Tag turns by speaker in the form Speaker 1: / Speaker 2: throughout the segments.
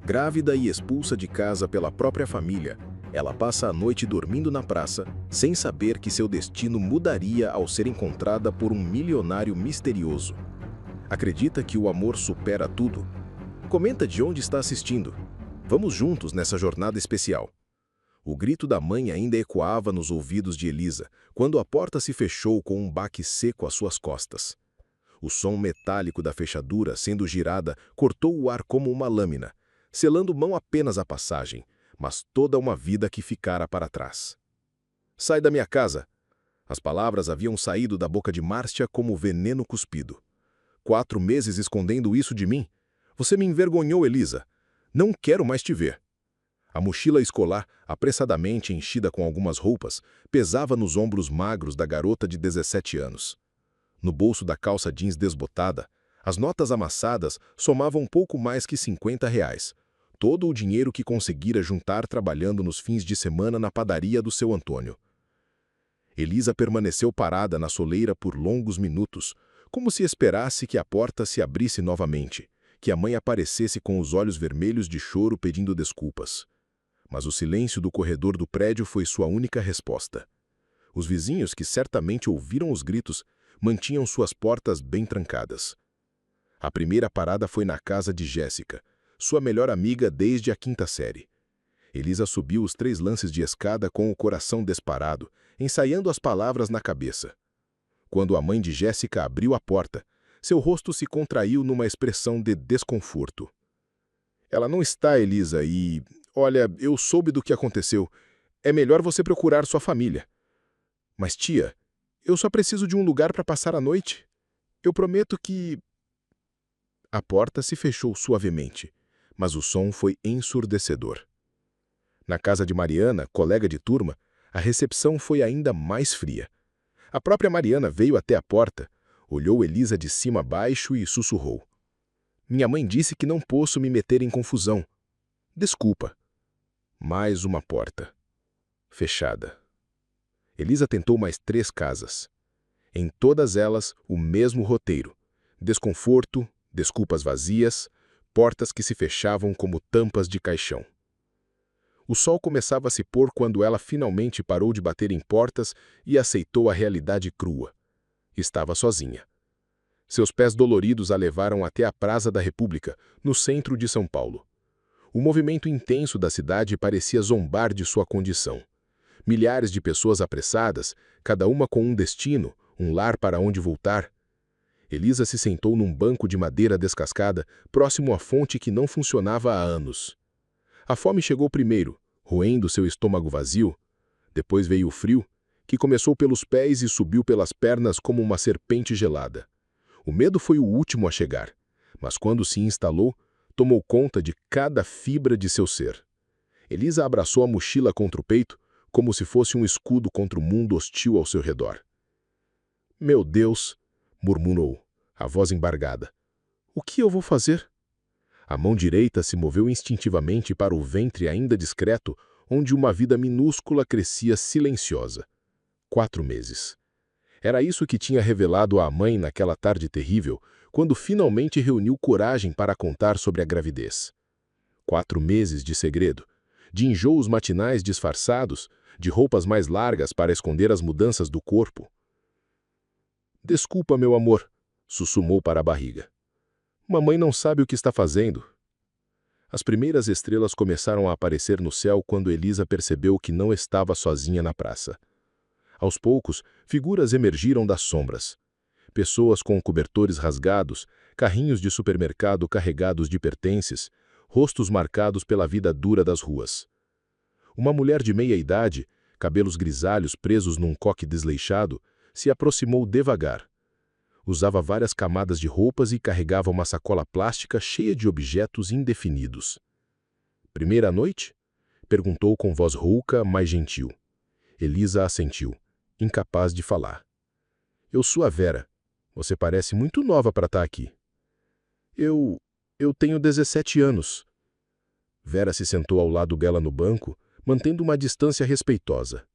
Speaker 1: Grávida e expulsa de casa pela própria família, ela passa a noite dormindo na praça, sem saber que seu destino mudaria ao ser encontrada por um milionário misterioso. Acredita que o amor supera tudo? Comenta de onde está assistindo. Vamos juntos nessa jornada especial. O grito da mãe ainda ecoava nos ouvidos de Elisa, quando a porta se fechou com um baque seco às suas costas. O som metálico da fechadura, sendo girada, cortou o ar como uma lâmina, selando não apenas a passagem, mas toda uma vida que ficara para trás. Sai da minha casa! As palavras haviam saído da boca de Márcia como veneno cuspido. 4 meses escondendo isso de mim? Você me envergonhou, Elisa. Não quero mais te ver. A mochila escolar, apressadamente enchida com algumas roupas, pesava nos ombros magros da garota de 17 anos. No bolso da calça jeans desbotada, as notas amassadas somavam pouco mais que R$ 50, todo o dinheiro que conseguira juntar trabalhando nos fins de semana na padaria do seu Antônio. Elisa permaneceu parada na soleira por longos minutos, como se esperasse que a porta se abrisse novamente, que a mãe aparecesse com os olhos vermelhos de choro pedindo desculpas. Mas o silêncio do corredor do prédio foi sua única resposta. Os vizinhos, que certamente ouviram os gritos, mantinham suas portas bem trancadas. A primeira parada foi na casa de Jéssica, sua melhor amiga desde a 5ª série. Elisa subiu os 3 lances de escada com o coração disparado, ensaiando as palavras na cabeça. Quando a mãe de Jéssica abriu a porta, seu rosto se contraiu numa expressão de desconforto. Ela não está, Elisa, e... Olha, eu soube do que aconteceu. É melhor você procurar sua família. Mas, tia, eu só preciso de um lugar para passar a noite. Eu prometo que... A porta se fechou suavemente, mas o som foi ensurdecedor. Na casa de Mariana, colega de turma, a recepção foi ainda mais fria. A própria Mariana veio até a porta, olhou Elisa de cima a baixo e sussurrou. Minha mãe disse que não posso me meter em confusão. Desculpa. Mais uma porta. Fechada. Elisa tentou mais 3 casas. Em todas elas, o mesmo roteiro. Desconforto, desculpas vazias, portas que se fechavam como tampas de caixão. O sol começava a se pôr quando ela finalmente parou de bater em portas e aceitou a realidade crua. Estava sozinha. Seus pés doloridos a levaram até a Praça da República, no centro de São Paulo. O movimento intenso da cidade parecia zombar de sua condição. Milhares de pessoas apressadas, cada uma com um destino, um lar para onde voltar. Elisa se sentou num banco de madeira descascada, próximo à fonte que não funcionava há anos. A fome chegou primeiro, roendo seu estômago vazio. Depois veio o frio, que começou pelos pés e subiu pelas pernas como uma serpente gelada. O medo foi o último a chegar, mas quando se instalou, tomou conta de cada fibra de seu ser. Elisa abraçou a mochila contra o peito, como se fosse um escudo contra o mundo hostil ao seu redor. Meu Deus, murmurou, a voz embargada. O que eu vou fazer? A mão direita se moveu instintivamente para o ventre ainda discreto, onde uma vida minúscula crescia silenciosa. 4 meses. Era isso que tinha revelado à mãe naquela tarde terrível, quando finalmente reuniu coragem para contar sobre a gravidez. 4 meses de segredo, de enjoos matinais disfarçados, de roupas mais largas para esconder as mudanças do corpo. Desculpa, meu amor, sussurrou para a barriga. Mamãe não sabe o que está fazendo. As primeiras estrelas começaram a aparecer no céu quando Elisa percebeu que não estava sozinha na praça. Aos poucos, figuras emergiram das sombras. Pessoas com cobertores rasgados, carrinhos de supermercado carregados de pertences, rostos marcados pela vida dura das ruas. Uma mulher de meia idade, cabelos grisalhos presos num coque desleixado, se aproximou devagar. Usava várias camadas de roupas e carregava uma sacola plástica cheia de objetos indefinidos. Primeira noite? Perguntou com voz rouca, mas gentil. Elisa assentiu, incapaz de falar. Eu sou a Vera. Você parece muito nova para estar aqui. Eu tenho 17 anos. Vera se sentou ao lado dela no banco, mantendo uma distância respeitosa.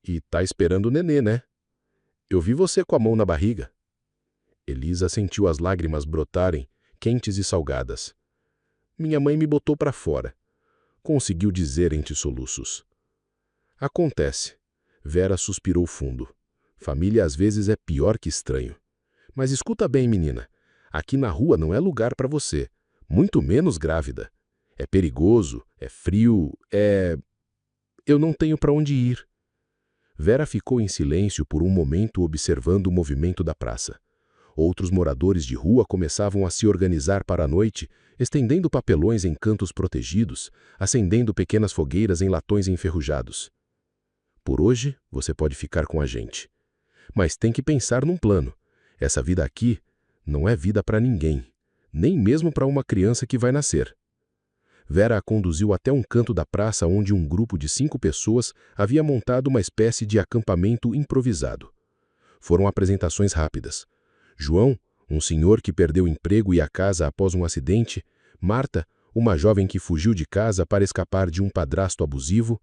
Speaker 1: E tá esperando o nenê, né? Eu vi você com a mão na barriga. Elisa sentiu as lágrimas brotarem, quentes e salgadas.
Speaker 2: Minha mãe me botou para fora, conseguiu dizer entre soluços. Acontece. Vera suspirou fundo. Família às vezes é pior que estranho. Mas escuta bem, menina. Aqui na rua não é lugar para você. Muito menos grávida. É perigoso, é frio, Eu não tenho para onde ir. Vera ficou em silêncio por um momento observando o movimento da praça. Outros moradores de rua começavam a se organizar para a noite, estendendo papelões em cantos protegidos, acendendo pequenas fogueiras em latões enferrujados. Por hoje, você pode ficar com a gente. Mas tem que pensar num plano. Essa vida aqui não é vida para ninguém, nem mesmo para uma criança que vai nascer. Vera a conduziu até um canto da praça onde um grupo de 5 pessoas havia montado uma espécie de acampamento improvisado. Foram apresentações rápidas. João, um senhor que perdeu emprego e a casa após um acidente. Marta, uma jovem que fugiu de casa para escapar de um padrasto abusivo.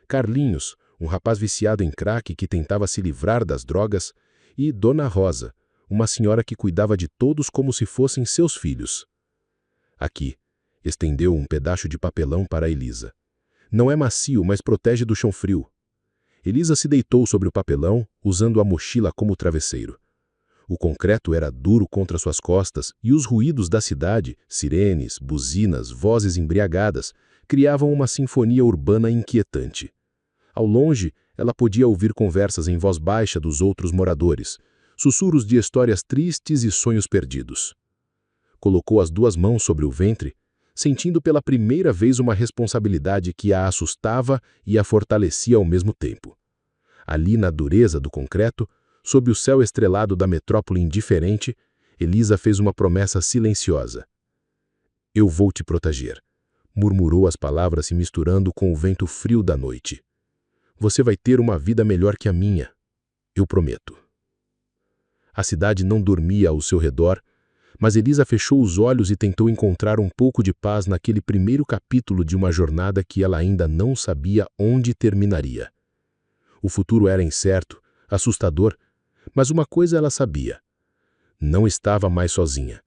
Speaker 2: Carlinhos, um rapaz viciado em crack que tentava se livrar das drogas. E Dona Rosa, uma senhora que cuidava de todos como se fossem seus filhos. Aqui, estendeu um pedaço de papelão para Elisa. Não é macio, mas protege do chão frio. Elisa se deitou sobre o papelão, usando a mochila como travesseiro. O concreto era duro contra suas costas e os ruídos da cidade, sirenes, buzinas, vozes embriagadas, criavam uma sinfonia urbana inquietante. Ao longe, ela podia ouvir conversas em voz baixa dos outros moradores, sussurros de histórias tristes e sonhos perdidos. Colocou as 2 mãos sobre o ventre, sentindo pela primeira vez uma responsabilidade que a assustava e a fortalecia ao mesmo tempo. Ali na dureza do concreto, sob o céu estrelado da metrópole indiferente, Elisa fez uma promessa silenciosa. Eu vou te proteger, murmurou as palavras se misturando com o vento frio da noite. Você vai ter uma vida melhor que a minha, eu prometo. A cidade não dormia ao seu redor, mas Elisa fechou os olhos e tentou encontrar um pouco de paz naquele primeiro capítulo de uma jornada que ela ainda não sabia onde terminaria. O futuro era incerto, assustador, mas uma coisa ela sabia. Não estava mais sozinha.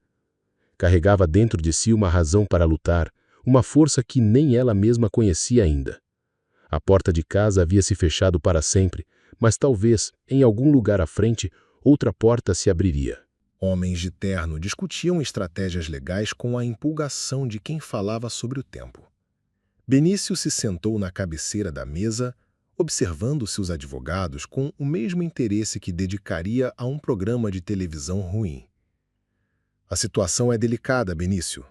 Speaker 2: Carregava dentro de si uma razão para lutar, uma força que nem ela mesma conhecia ainda. A porta de casa havia se fechado para sempre, mas talvez, em algum lugar à frente, outra porta se abriria.
Speaker 1: Homens de terno discutiam estratégias legais com a empolgação de quem falava sobre o tempo. Benício se sentou na cabeceira da mesa, observando seus advogados com o mesmo interesse que dedicaria a um programa de televisão ruim. A situação é delicada, Benício,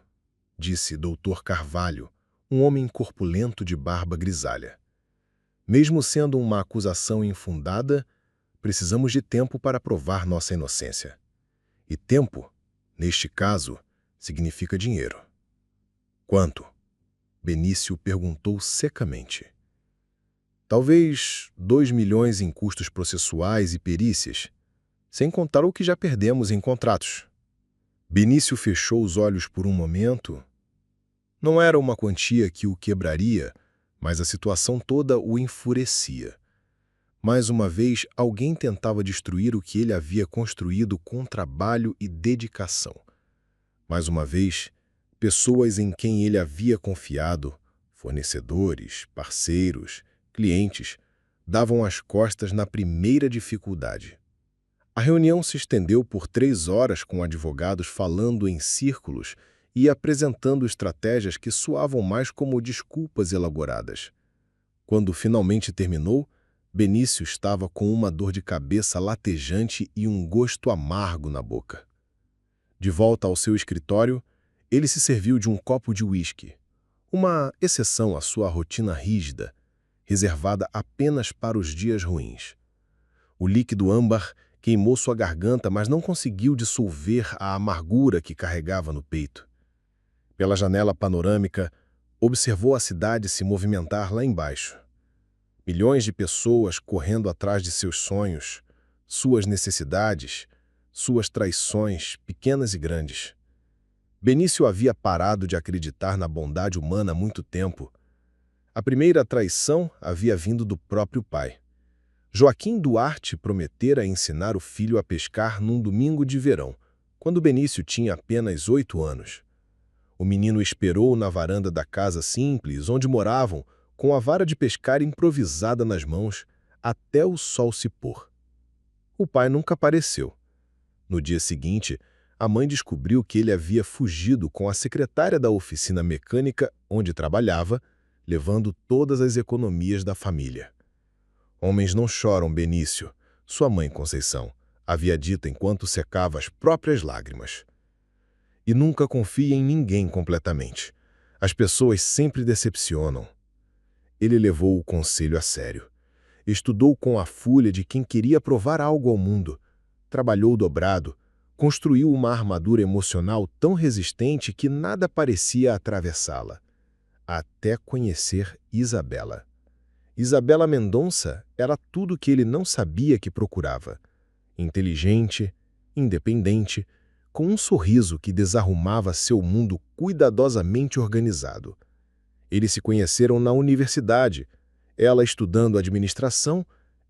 Speaker 1: disse Dr. Carvalho, um homem corpulento de barba grisalha. Mesmo sendo uma acusação infundada, precisamos de tempo para provar nossa inocência. E tempo, neste caso, significa dinheiro. Quanto? Benício perguntou secamente. Talvez 2 milhões em custos processuais e perícias, sem contar o que já perdemos em contratos. Benício fechou os olhos por um momento. Não era uma quantia que o quebraria, mas a situação toda o enfurecia. Mais uma vez, alguém tentava destruir o que ele havia construído com trabalho e dedicação. Mais uma vez, pessoas em quem ele havia confiado, fornecedores, parceiros, clientes, davam as costas na primeira dificuldade. A reunião se estendeu por 3 horas com advogados falando em círculos e apresentando estratégias que soavam mais como desculpas elaboradas. Quando finalmente terminou, Benício estava com uma dor de cabeça latejante e um gosto amargo na boca. De volta ao seu escritório, ele se serviu de um copo de uísque, uma exceção à sua rotina rígida, reservada apenas para os dias ruins. O líquido âmbar queimou sua garganta, mas não conseguiu dissolver a amargura que carregava no peito. Pela janela panorâmica, observou a cidade se movimentar lá embaixo. Milhões de pessoas correndo atrás de seus sonhos, suas necessidades, suas traições, pequenas e grandes. Benício havia parado de acreditar na bondade humana há muito tempo. A primeira traição havia vindo do próprio pai. Joaquim Duarte prometera ensinar o filho a pescar num domingo de verão, quando Benício tinha apenas 8 anos. O menino esperou na varanda da casa simples onde moravam, com a vara de pescar improvisada nas mãos, até o sol se pôr. O pai nunca apareceu. No dia seguinte, a mãe descobriu que ele havia fugido com a secretária da oficina mecânica onde trabalhava, levando todas as economias da família. Homens não choram, Benício, sua mãe Conceição havia dito enquanto secava as próprias lágrimas. E nunca confie em ninguém completamente. As pessoas sempre decepcionam. Ele levou o conselho a sério. Estudou com a fúria de quem queria provar algo ao mundo. Trabalhou dobrado. Construiu uma armadura emocional tão resistente que nada parecia atravessá-la. Até conhecer Isabela. Isabela Mendonça era tudo o que ele não sabia que procurava. Inteligente, independente, com um sorriso que desarrumava seu mundo cuidadosamente organizado. Eles se conheceram na universidade, ela estudando administração,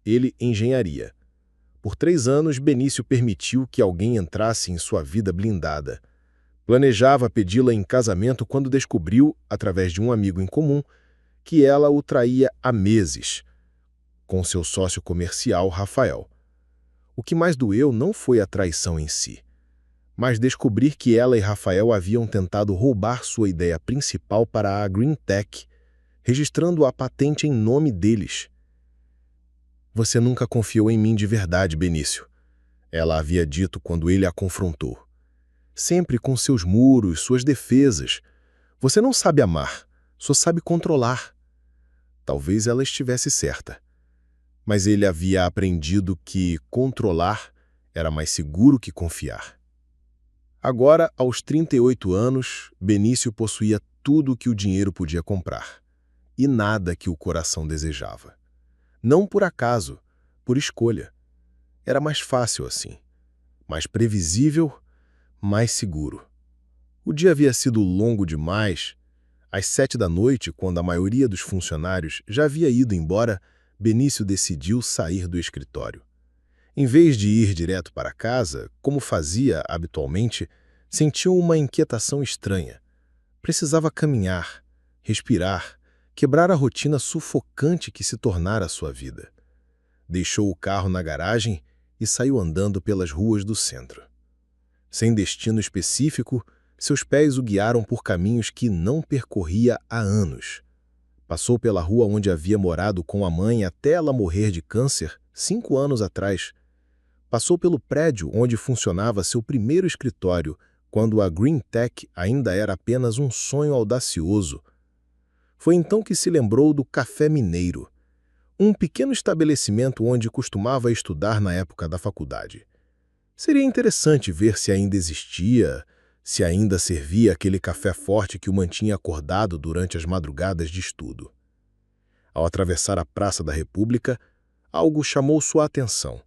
Speaker 1: ele engenharia. Por 3 anos, Benício permitiu que alguém entrasse em sua vida blindada. Planejava pedi-la em casamento quando descobriu, através de um amigo em comum, que ela o traía há meses, com seu sócio comercial, Rafael. O que mais doeu não foi a traição em si, mas descobrir que ela e Rafael haviam tentado roubar sua ideia principal para a Green Tech, registrando a patente em nome deles. Você nunca confiou em mim de verdade, Benício, ela havia dito quando ele a confrontou. Sempre com seus muros, suas defesas. Você não sabe amar, só sabe controlar. Talvez ela estivesse certa. Mas ele havia aprendido que controlar era mais seguro que confiar. Agora, aos 38 anos, Benício possuía tudo o que o dinheiro podia comprar, e nada que o coração desejava. Não por acaso, por escolha. Era mais fácil assim, mais previsível, mais seguro. O dia havia sido longo demais. Às 7 da noite, quando a maioria dos funcionários já havia ido embora, Benício decidiu sair do escritório. Em vez de ir direto para casa, como fazia habitualmente, sentiu uma inquietação estranha. Precisava caminhar, respirar, quebrar a rotina sufocante que se tornara sua vida. Deixou o carro na garagem e saiu andando pelas ruas do centro. Sem destino específico, seus pés o guiaram por caminhos que não percorria há anos. Passou pela rua onde havia morado com a mãe até ela morrer de câncer 5 anos atrás. Passou pelo prédio onde funcionava seu primeiro escritório, quando a Green Tech ainda era apenas um sonho audacioso. Foi então que se lembrou do Café Mineiro, um pequeno estabelecimento onde costumava estudar na época da faculdade. Seria interessante ver se ainda existia, se ainda servia aquele café forte que o mantinha acordado durante as madrugadas de estudo. Ao atravessar a Praça da República, algo chamou sua atenção.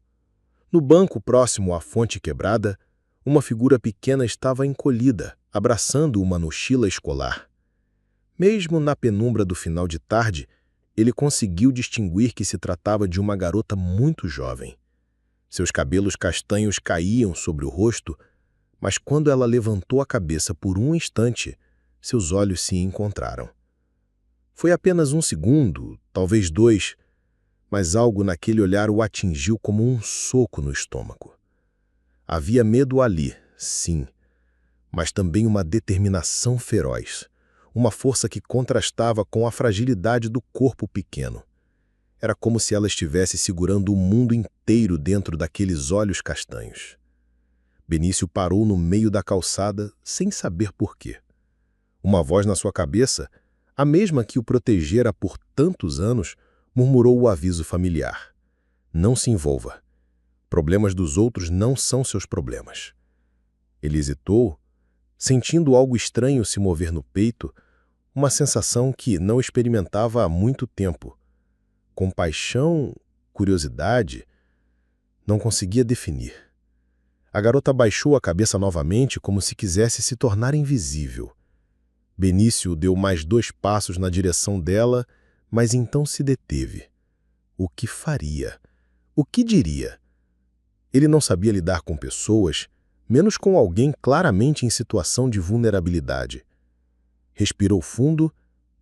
Speaker 1: No banco próximo à fonte quebrada, uma figura pequena estava encolhida, abraçando uma mochila escolar. Mesmo na penumbra do final de tarde, ele conseguiu distinguir que se tratava de uma garota muito jovem. Seus cabelos castanhos caíam sobre o rosto, mas quando ela levantou a cabeça por um instante, seus olhos se encontraram. Foi apenas 1 segundo, talvez 2, mas algo naquele olhar o atingiu como um soco no estômago. Havia medo ali, sim, mas também uma determinação feroz, uma força que contrastava com a fragilidade do corpo pequeno. Era como se ela estivesse segurando o mundo inteiro dentro daqueles olhos castanhos. Benício parou no meio da calçada sem saber por quê. Uma voz na sua cabeça, a mesma que o protegera por tantos anos, murmurou o aviso familiar. Não se envolva. Problemas dos outros não são seus problemas. Ele hesitou, sentindo algo estranho se mover no peito, uma sensação que não experimentava há muito tempo. Compaixão, curiosidade, não conseguia definir. A garota baixou a cabeça novamente como se quisesse se tornar invisível. Benício deu mais 2 passos na direção dela, mas então se deteve. O que faria? O que diria? Ele não sabia lidar com pessoas, menos com alguém claramente em situação de vulnerabilidade. Respirou fundo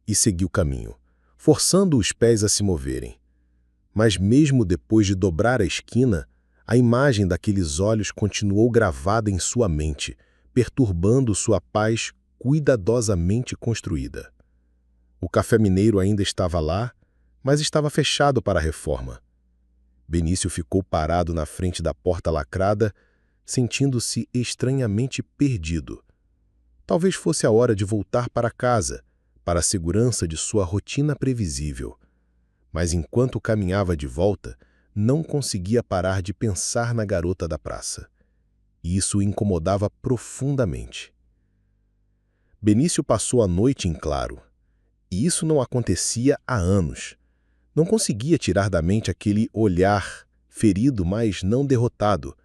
Speaker 1: e seguiu o caminho, forçando os pés a se moverem. Mas mesmo depois de dobrar a esquina, a imagem daqueles olhos continuou gravada em sua mente, perturbando sua paz cuidadosamente construída. O café mineiro ainda estava lá, mas estava fechado para a reforma. Benício ficou parado na frente da porta lacrada, sentindo-se estranhamente perdido. Talvez fosse a hora de voltar para casa, para a segurança de sua rotina previsível. Mas enquanto caminhava de volta, não conseguia parar de pensar na garota da praça. E isso o incomodava profundamente. Benício passou a noite em claro. E isso não acontecia há anos. Não conseguia tirar da mente aquele olhar, ferido, mas não derrotado.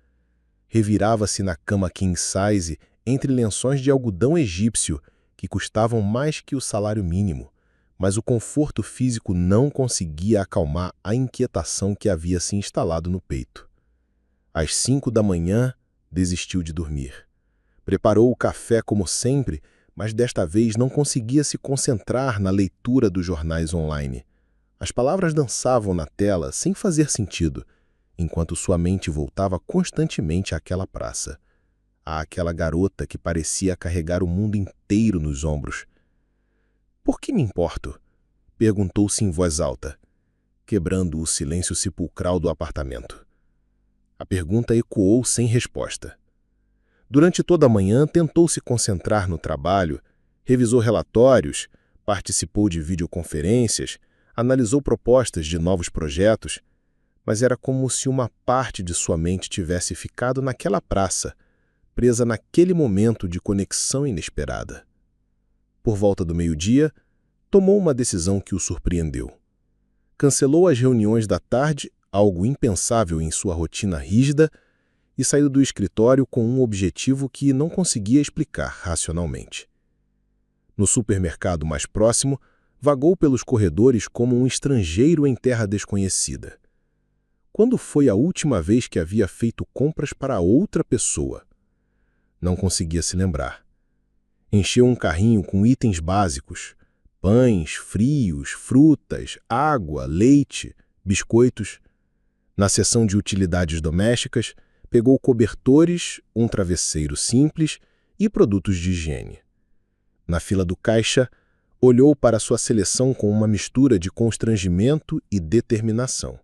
Speaker 1: Revirava-se na cama king size, entre lençóis de algodão egípcio, que custavam mais que o salário mínimo, mas o conforto físico não conseguia acalmar a inquietação que havia se instalado no peito. Às 5 da manhã, desistiu de dormir. Preparou o café como sempre, mas desta vez não conseguia se concentrar na leitura dos jornais online. As palavras dançavam na tela sem fazer sentido, enquanto sua mente voltava constantemente àquela praça, àquela garota que parecia carregar o mundo inteiro nos ombros. «Por que me importo?» perguntou-se em voz alta, quebrando o silêncio sepulcral do apartamento. A pergunta ecoou sem resposta. Durante toda a manhã tentou se concentrar no trabalho, revisou relatórios, participou de videoconferências, analisou propostas de novos projetos, mas era como se uma parte de sua mente tivesse ficado naquela praça, presa naquele momento de conexão inesperada. Por volta do meio-dia, tomou uma decisão que o surpreendeu. Cancelou as reuniões da tarde, algo impensável em sua rotina rígida, e saiu do escritório com um objetivo que não conseguia explicar racionalmente. No supermercado mais próximo, vagou pelos corredores como um estrangeiro em terra desconhecida. Quando foi a última vez que havia feito compras para outra pessoa? Não conseguia se lembrar. Encheu um carrinho com itens básicos: pães, frios, frutas, água, leite, biscoitos. Na seção de utilidades domésticas, pegou cobertores, um travesseiro simples e produtos de higiene. Na fila do caixa, olhou para sua seleção com uma mistura de constrangimento e determinação.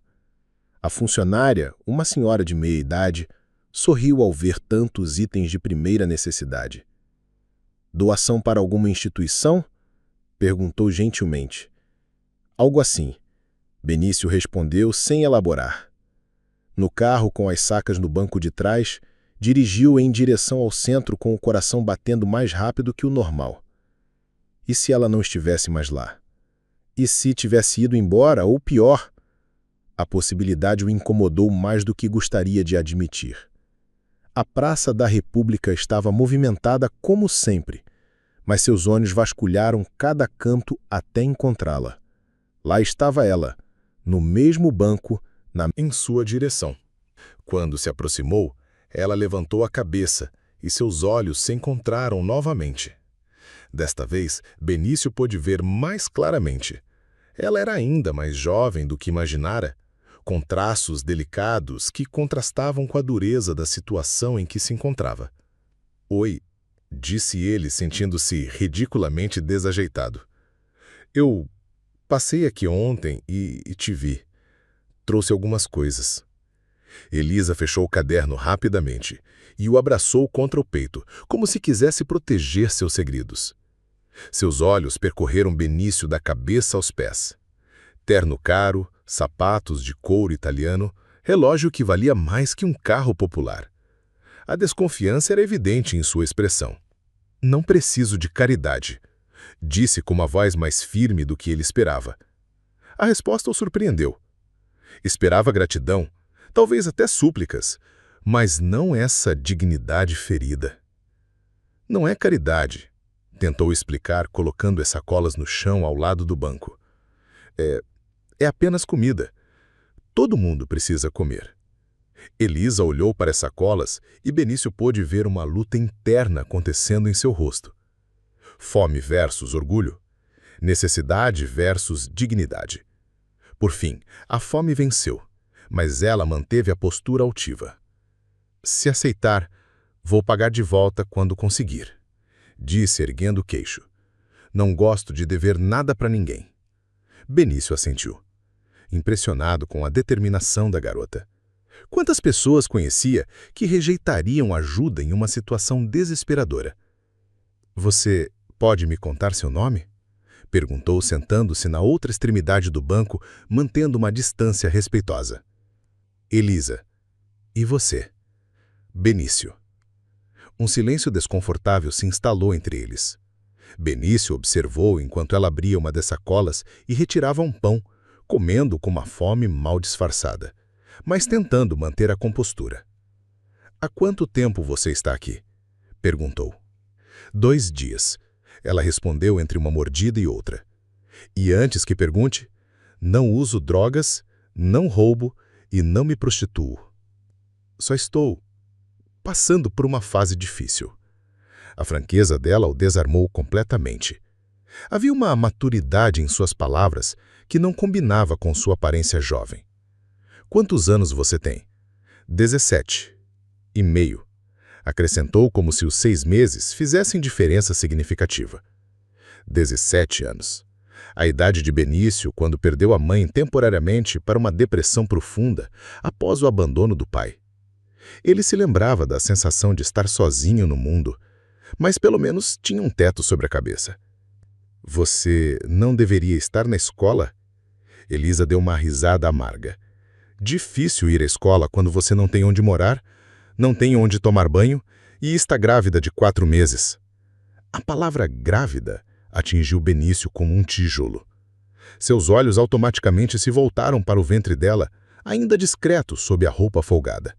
Speaker 1: A funcionária, uma senhora de meia-idade, sorriu ao ver tantos itens de primeira necessidade. «Doação para alguma instituição?» perguntou gentilmente. «Algo assim», Benício respondeu sem elaborar. No carro, com as sacas no banco de trás, dirigiu em direção ao centro com o coração batendo mais rápido que o normal. E se ela não estivesse mais lá? E se tivesse ido embora, ou pior? A possibilidade o incomodou mais do que gostaria de admitir. A Praça da República estava movimentada como sempre, mas seus olhos vasculharam cada canto até encontrá-la. Lá estava ela, no mesmo banco, em sua direção. Quando se aproximou, ela levantou a cabeça e seus olhos se encontraram novamente. Desta vez, Benício pôde ver mais claramente. Ela era ainda mais jovem do que imaginara, com traços delicados que contrastavam com a dureza da situação em que se encontrava. «Oi», disse ele, sentindo-se ridiculamente desajeitado. «Eu passei aqui ontem e te vi. Trouxe algumas coisas.» Elisa fechou o caderno rapidamente e o abraçou contra o peito, como se quisesse proteger seus segredos. Seus olhos percorreram Benício da cabeça aos pés. Terno caro, sapatos de couro italiano, relógio que valia mais que um carro popular. A desconfiança era evidente em sua expressão. «Não preciso de caridade», disse com uma voz mais firme do que ele esperava. A resposta o surpreendeu. Esperava gratidão, talvez até súplicas, mas não essa dignidade ferida. «Não é caridade», tentou explicar, colocando as sacolas no chão ao lado do banco. É apenas comida. Todo mundo precisa comer.» Elisa olhou para as sacolas e Benício pôde ver uma luta interna acontecendo em seu rosto.
Speaker 2: Fome versus orgulho. Necessidade versus dignidade. Por fim, a fome venceu, mas ela manteve a postura altiva. Se aceitar, vou pagar de volta quando conseguir, disse erguendo o queixo. Não gosto de dever nada para ninguém. Benício assentiu, impressionado com a determinação da garota. Quantas pessoas conhecia que rejeitariam ajuda em uma situação desesperadora? Você pode me contar seu nome? Perguntou, sentando-se na outra extremidade do banco, mantendo uma distância respeitosa. Elisa. E você? Benício. Um silêncio desconfortável se instalou entre eles. Benício observou enquanto ela abria uma das sacolas e retirava um pão, comendo com uma fome mal disfarçada, mas tentando manter a compostura. Há quanto tempo você está aqui? Perguntou. 2 dias. Ela respondeu entre uma mordida e outra. E antes que pergunte, não uso drogas, não roubo e não me prostituo. Só estou passando por uma fase difícil. A franqueza dela o desarmou completamente. Havia uma maturidade em suas palavras que não combinava com sua aparência jovem. Quantos anos você tem? 17,5. Acrescentou como se os 6 meses fizessem diferença significativa. 17 anos. A idade de Benício quando perdeu a mãe temporariamente para uma depressão profunda após o abandono do pai. Ele se lembrava da sensação de estar sozinho no mundo, mas pelo menos tinha um teto sobre a cabeça. Você não deveria estar na escola? Elisa deu uma risada amarga. Difícil ir à escola quando você não tem onde morar, não tem onde tomar banho e está grávida de 4 meses. A palavra grávida atingiu Benício como um tijolo. Seus olhos automaticamente se voltaram para o ventre dela, ainda discreto sob a roupa folgada.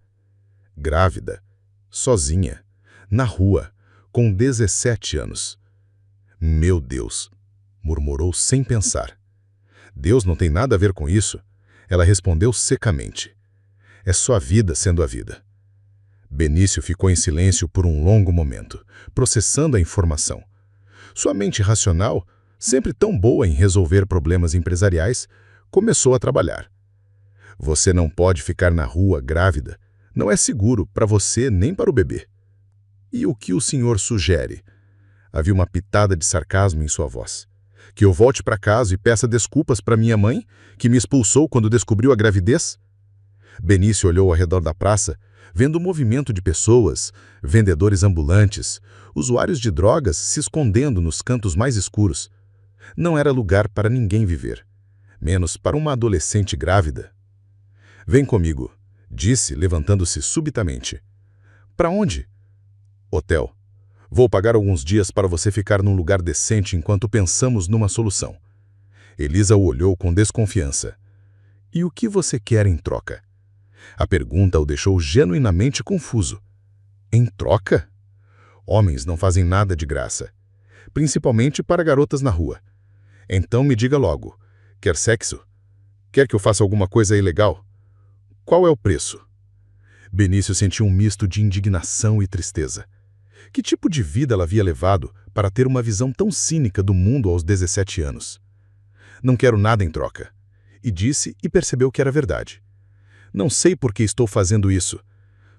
Speaker 2: Grávida, sozinha, na rua, com 17 anos. Meu Deus, murmurou sem pensar. Deus não tem nada a ver com isso. Ela respondeu secamente. É sua vida sendo a vida. Benício ficou em silêncio por um longo momento, processando a informação. Sua mente racional, sempre tão boa em resolver problemas empresariais, começou a trabalhar. Você não pode ficar na rua grávida. Não é seguro para você nem para o bebê. E o que o senhor sugere? Havia uma pitada de sarcasmo em sua voz. Que eu volte para casa e peça desculpas para minha mãe, que me expulsou quando descobriu a gravidez? Benício olhou ao redor da praça, vendo o movimento de pessoas, vendedores ambulantes, usuários de drogas se escondendo nos cantos mais escuros. Não era lugar para ninguém viver, menos para uma adolescente grávida. Vem comigo, disse, levantando-se subitamente. Para onde? Hotel. Vou pagar alguns dias para você ficar num lugar decente enquanto pensamos numa solução. Elisa o olhou com desconfiança. E o que você quer em troca? A pergunta o deixou genuinamente confuso. Em troca? Homens não fazem nada de graça, principalmente para garotas na rua. Então me diga logo, quer sexo? Quer que eu faça alguma coisa ilegal? Qual é o preço? Benício sentiu um misto de indignação e tristeza. Que tipo de vida ela havia levado para ter uma visão tão cínica do mundo aos 17 anos? Não quero nada em troca. E disse e percebeu que era verdade. Não sei por que estou fazendo isso.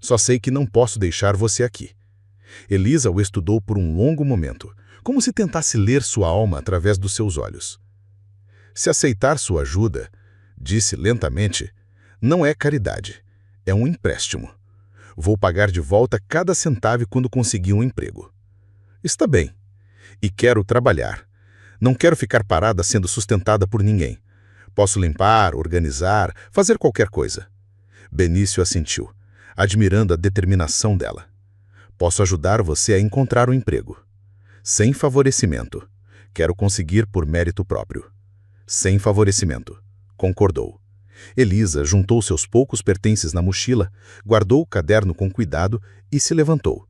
Speaker 2: Só sei que não posso deixar você aqui. Elisa o estudou por um longo momento, como se tentasse ler sua alma através dos seus olhos. Se aceitar sua ajuda, disse lentamente, não é caridade, é um empréstimo. Vou pagar de volta cada centavo quando conseguir um emprego. Está bem. E quero trabalhar. Não quero ficar parada sendo sustentada por ninguém. Posso limpar, organizar, fazer qualquer coisa. Benício assentiu, admirando a determinação dela. Posso ajudar você a encontrar um emprego. Sem favorecimento. Quero conseguir por mérito próprio. Sem favorecimento. Concordou. Elisa juntou seus poucos pertences na mochila, guardou o caderno com cuidado e se levantou.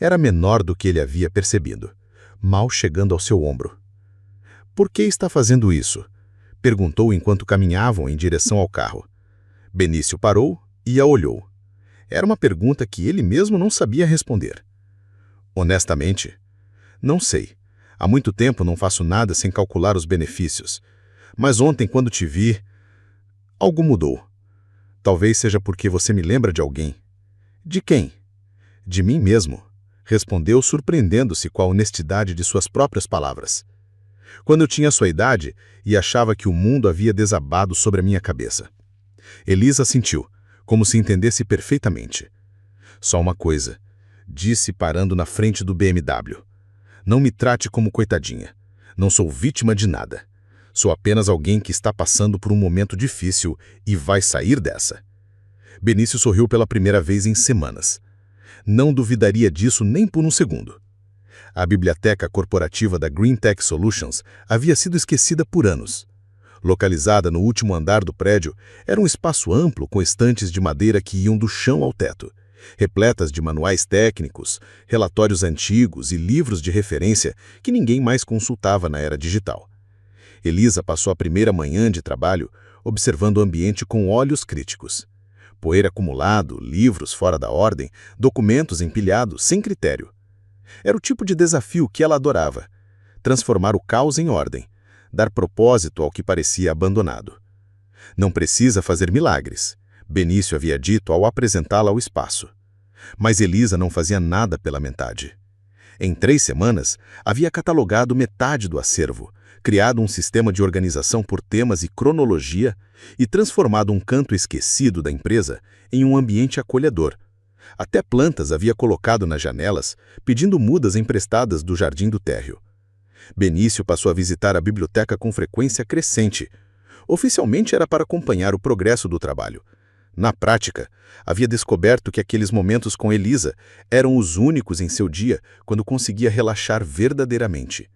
Speaker 2: Era menor do que ele havia percebido, mal chegando ao seu ombro. Por que está fazendo isso? Perguntou enquanto caminhavam em direção ao carro. Benício parou e a olhou. Era uma pergunta que ele mesmo não sabia responder. Honestamente, não sei.
Speaker 3: Há muito tempo não faço nada sem calcular os benefícios. Mas ontem, quando te vi, algo mudou. Talvez seja porque você me lembra de alguém. De quem? De mim mesmo, respondeu, surpreendendo-se com a honestidade de suas próprias palavras. Quando eu tinha sua idade e achava que o mundo havia desabado sobre a minha cabeça. Elisa sentiu, como se entendesse perfeitamente. Só uma coisa, disse parando na frente do BMW. Não me trate como coitadinha. Não sou vítima de nada. Sou apenas alguém que está passando por um momento difícil e vai sair dessa. Benício sorriu pela primeira vez em semanas. Não duvidaria disso nem por um segundo. A biblioteca corporativa da Green Tech Solutions havia sido esquecida por anos. Localizada no último andar do prédio, era um espaço amplo com estantes de madeira que iam do chão ao teto, repletas de manuais técnicos, relatórios antigos e livros de referência que ninguém mais consultava na era digital. Elisa passou a primeira manhã de trabalho observando o ambiente com olhos críticos. Poeira acumulado, livros fora da ordem, documentos empilhados sem critério. Era o tipo de desafio que ela adorava. Transformar o caos em ordem, dar propósito ao que parecia abandonado. Não precisa fazer milagres, Benício havia dito ao apresentá-la ao espaço. Mas Elisa não fazia nada pela metade. Em 3 semanas, havia catalogado metade do acervo, criado um sistema de organização por temas e cronologia e transformado um canto esquecido da empresa em um ambiente acolhedor. Até plantas havia colocado nas janelas, pedindo mudas emprestadas do jardim do térreo. Benício passou a visitar a biblioteca com frequência crescente. Oficialmente era para acompanhar o progresso do trabalho. Na prática, havia descoberto que aqueles momentos com Elisa eram os únicos em seu dia quando conseguia relaxar verdadeiramente.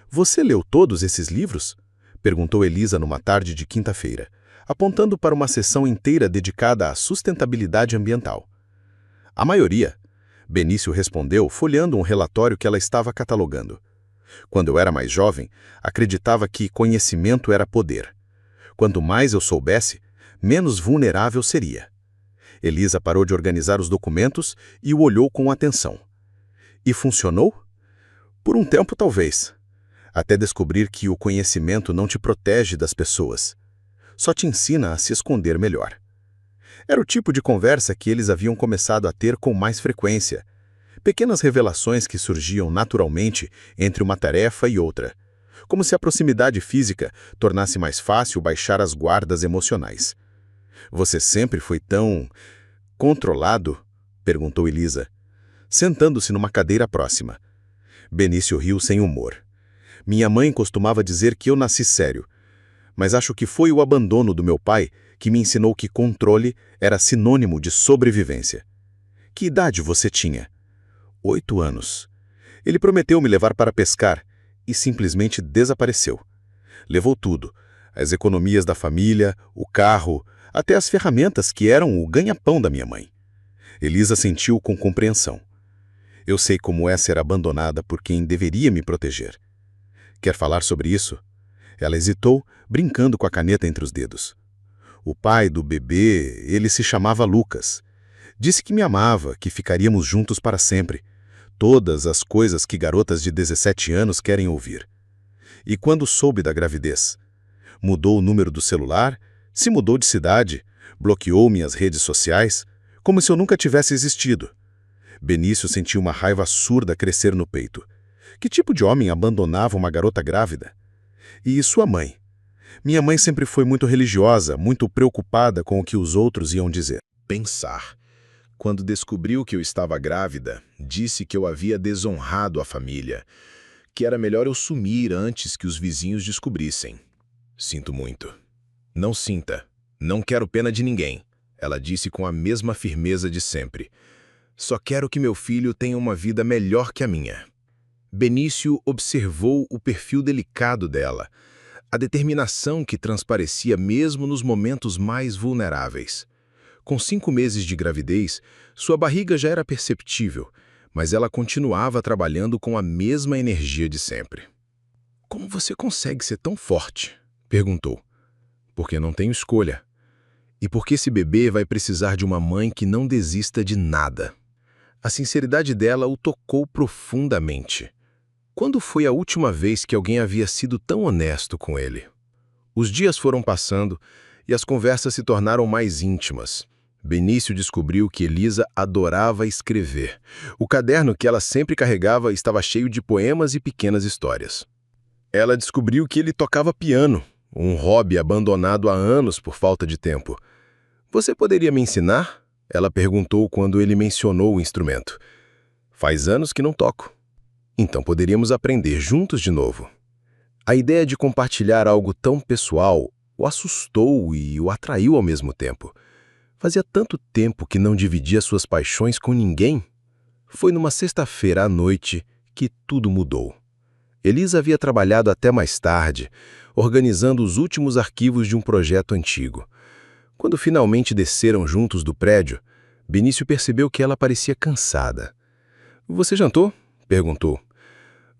Speaker 3: "Você leu todos esses livros?" perguntou Elisa numa tarde de quinta-feira, apontando para uma seção inteira dedicada à sustentabilidade ambiental. "A maioria", Benício respondeu, folheando um relatório que ela estava catalogando. "Quando eu era mais jovem, acreditava que conhecimento era poder. Quanto mais eu soubesse, menos vulnerável seria." Elisa parou de organizar os documentos e o olhou com atenção. "E funcionou?" "Por um tempo, talvez. Até descobrir que o conhecimento não te protege das pessoas. Só te ensina a se esconder melhor." Era o tipo de conversa que eles haviam começado a ter com mais frequência. Pequenas revelações que surgiam naturalmente entre uma tarefa e outra. Como se a proximidade física tornasse mais fácil baixar as guardas emocionais. "Você sempre foi tão controlado?" perguntou Elisa, sentando-se numa cadeira próxima. Benício riu sem humor. "Minha mãe costumava dizer que eu nasci sério, mas acho que foi o abandono do meu pai que me ensinou que controle era sinônimo de sobrevivência." "Que idade você tinha?" 8 anos. Ele prometeu me levar para pescar e simplesmente desapareceu. Levou tudo, as economias da família, o carro, até as ferramentas que eram o ganha-pão da minha mãe. Elisa sentiu com compreensão. "Eu sei como é ser abandonada por quem deveria me proteger." "Quer falar sobre isso?" Ela hesitou, brincando com a caneta entre os dedos. "O pai do bebê, ele se chamava Lucas. Disse que me amava, que ficaríamos juntos para sempre. Todas as coisas que garotas de 17 anos querem ouvir. E quando soube da gravidez? Mudou o número do celular, se mudou de cidade, bloqueou minhas redes sociais, como se eu nunca tivesse existido." Benício sentiu uma raiva surda crescer no peito. Que tipo de homem abandonava uma garota grávida? E sua mãe? "Minha mãe sempre foi muito religiosa, muito preocupada com o que os outros iam dizer."
Speaker 1: Pensar. Quando descobriu que eu estava grávida, disse que eu havia desonrado a família, que era melhor eu sumir antes que os vizinhos descobrissem. "Sinto muito." "Não sinta. Não quero pena de ninguém," ela disse com a mesma firmeza de sempre. "Só quero que meu filho tenha uma vida melhor que a minha." Benício observou o perfil delicado dela, a determinação que transparecia mesmo nos momentos mais vulneráveis. Com 5 meses de gravidez, sua barriga já era perceptível, mas ela continuava trabalhando com a mesma energia de sempre. "Como você consegue ser tão forte?" perguntou. "Porque não tenho escolha. E porque esse bebê vai precisar de uma mãe que não desista de nada." A sinceridade dela o tocou profundamente. Quando foi a última vez que alguém havia sido tão honesto com ele? Os dias foram passando e as conversas se tornaram mais íntimas. Benício descobriu que Elisa adorava escrever. O caderno que ela sempre carregava estava cheio de poemas e pequenas histórias. Ela descobriu que ele tocava piano, um hobby abandonado há anos por falta de tempo. "Você poderia me ensinar?" ela perguntou quando ele mencionou o instrumento. "Faz anos que não toco." "Então poderíamos aprender juntos de novo." A ideia de compartilhar algo tão pessoal o assustou e o atraiu ao mesmo tempo. Fazia tanto tempo que não dividia suas paixões com ninguém. Foi numa sexta-feira à noite que tudo mudou. Elisa havia trabalhado até mais tarde, organizando os últimos arquivos de um projeto antigo. Quando finalmente desceram juntos do prédio, Benício percebeu que ela parecia cansada. "Você jantou?" perguntou.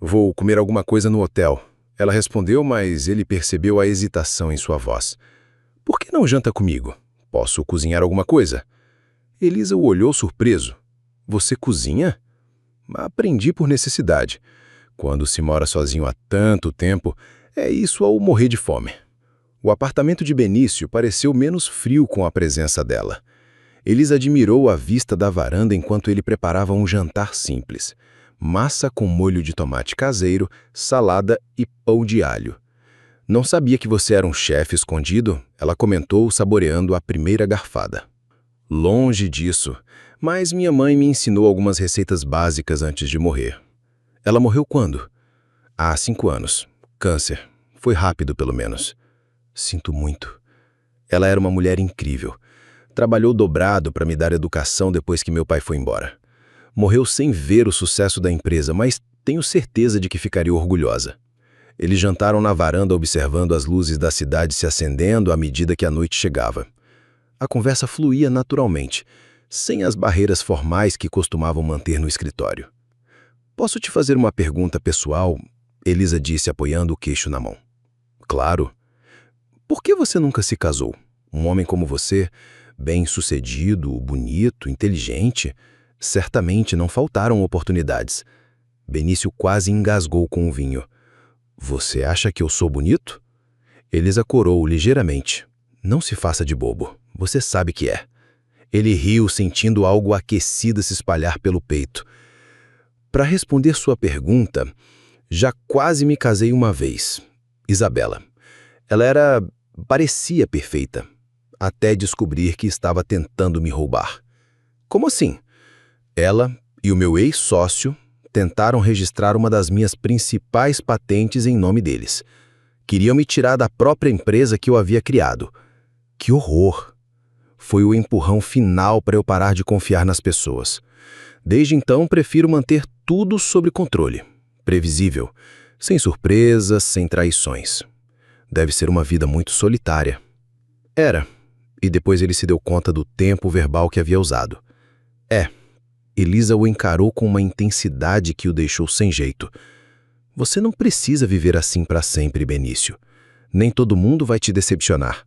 Speaker 1: "Vou comer alguma coisa no hotel." Ela respondeu, mas ele percebeu a hesitação em sua voz. "Por que não janta comigo? Posso cozinhar alguma coisa?" Elisa o olhou surpreso. "Você cozinha?" "Aprendi por necessidade. Quando se mora sozinho há tanto tempo, é isso ou morrer de fome." O apartamento de Benício pareceu menos frio com a presença dela. Elisa admirou a vista da varanda enquanto ele preparava um jantar simples. Massa com molho de tomate caseiro, salada e pão de alho. "Não sabia que você era um chefe escondido?" ela comentou, saboreando a primeira garfada. "Longe disso, mas minha mãe me ensinou algumas receitas básicas antes de morrer." "Ela morreu quando?" "Há 5 anos. Câncer. Foi rápido, pelo menos." "Sinto muito." "Ela era uma mulher incrível. Trabalhou dobrado para me dar educação depois que meu pai foi embora. Morreu sem ver o sucesso da empresa, mas tenho certeza de que ficaria orgulhosa." Eles jantaram na varanda observando as luzes da cidade se acendendo à medida que a noite chegava. A conversa fluía naturalmente, sem as barreiras formais que costumavam manter no escritório. "Posso te fazer uma pergunta pessoal?" Elisa disse, apoiando o queixo na mão. "Claro." "Por que você nunca se casou? Um homem como você, bem-sucedido, bonito, inteligente, certamente não faltaram oportunidades." Benício quase engasgou com o vinho. "Você acha que eu sou bonito?" Elisa corou ligeiramente. "Não se faça de bobo. Você sabe que é." Ele riu, sentindo algo aquecido se espalhar pelo peito. "Para responder sua pergunta, já quase me casei uma vez. Isabela. Ela parecia perfeita, até descobrir que estava tentando me roubar." "Como assim?" "Ela e o meu ex-sócio tentaram registrar uma das minhas principais patentes em nome deles. Queriam me tirar da própria empresa que eu havia criado." "Que horror!" Foi o empurrão final para eu parar de confiar nas pessoas. Desde então, prefiro manter tudo sob controle. Previsível, sem surpresas, sem traições. Deve ser uma vida muito solitária. Era, e depois ele se deu conta do tempo verbal que havia usado. Elisa o encarou com uma intensidade que o deixou sem jeito. "Você não precisa viver assim para sempre, Benício. Nem todo mundo vai te decepcionar."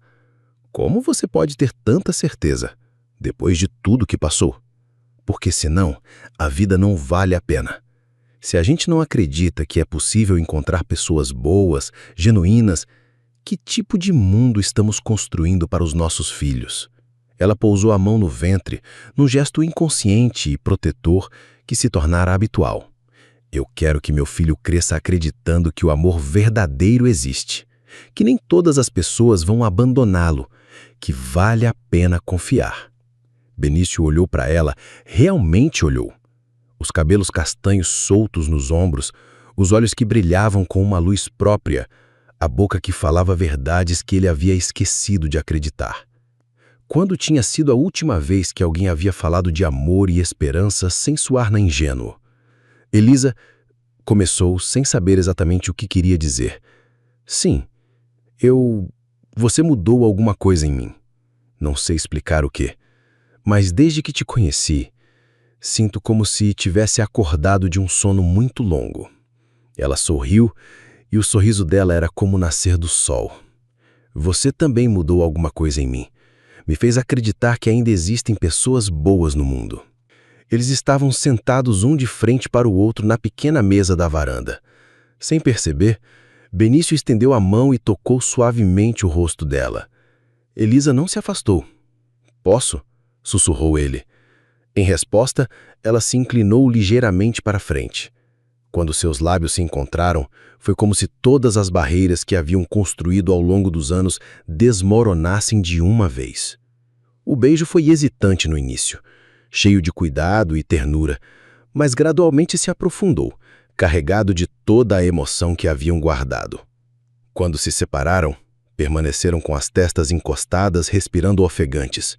Speaker 1: "Como você pode ter tanta certeza, depois de tudo que passou?" "Porque senão, a vida não vale a pena. Se a gente não acredita que é possível encontrar pessoas boas, genuínas, que tipo de mundo estamos construindo para os nossos filhos?" Ela pousou a mão no ventre, num gesto inconsciente e protetor que se tornara habitual. "Eu quero que meu filho cresça acreditando que o amor verdadeiro existe, que nem todas as pessoas vão abandoná-lo, que vale a pena confiar." Benício olhou para ela, realmente olhou. Os cabelos castanhos soltos nos ombros, os olhos que brilhavam com uma luz própria, a boca que falava verdades que ele havia esquecido de acreditar. Quando tinha sido a última vez que alguém havia falado de amor e esperança sem soar na ingênuo? Elisa começou sem saber exatamente o que queria dizer. "Sim, Você mudou alguma coisa em mim. Não sei explicar o quê, mas desde que te conheci, sinto como se tivesse acordado de um sono muito longo." Ela sorriu e o sorriso dela era como o nascer do sol. "Você também mudou alguma coisa em mim. Me fez acreditar que ainda existem pessoas boas no mundo." Eles estavam sentados um de frente para o outro na pequena mesa da varanda.
Speaker 2: Sem perceber, Benício estendeu a mão e tocou suavemente o rosto dela. Elisa não se afastou. "Posso?", sussurrou ele. Em resposta, ela se inclinou ligeiramente para frente. Quando seus lábios se encontraram, foi como se todas as barreiras que haviam construído ao longo dos anos desmoronassem de uma vez. O beijo foi hesitante no início, cheio de cuidado e ternura, mas gradualmente se aprofundou, carregado de toda a emoção que haviam guardado. Quando se separaram, permaneceram com as testas encostadas, respirando ofegantes.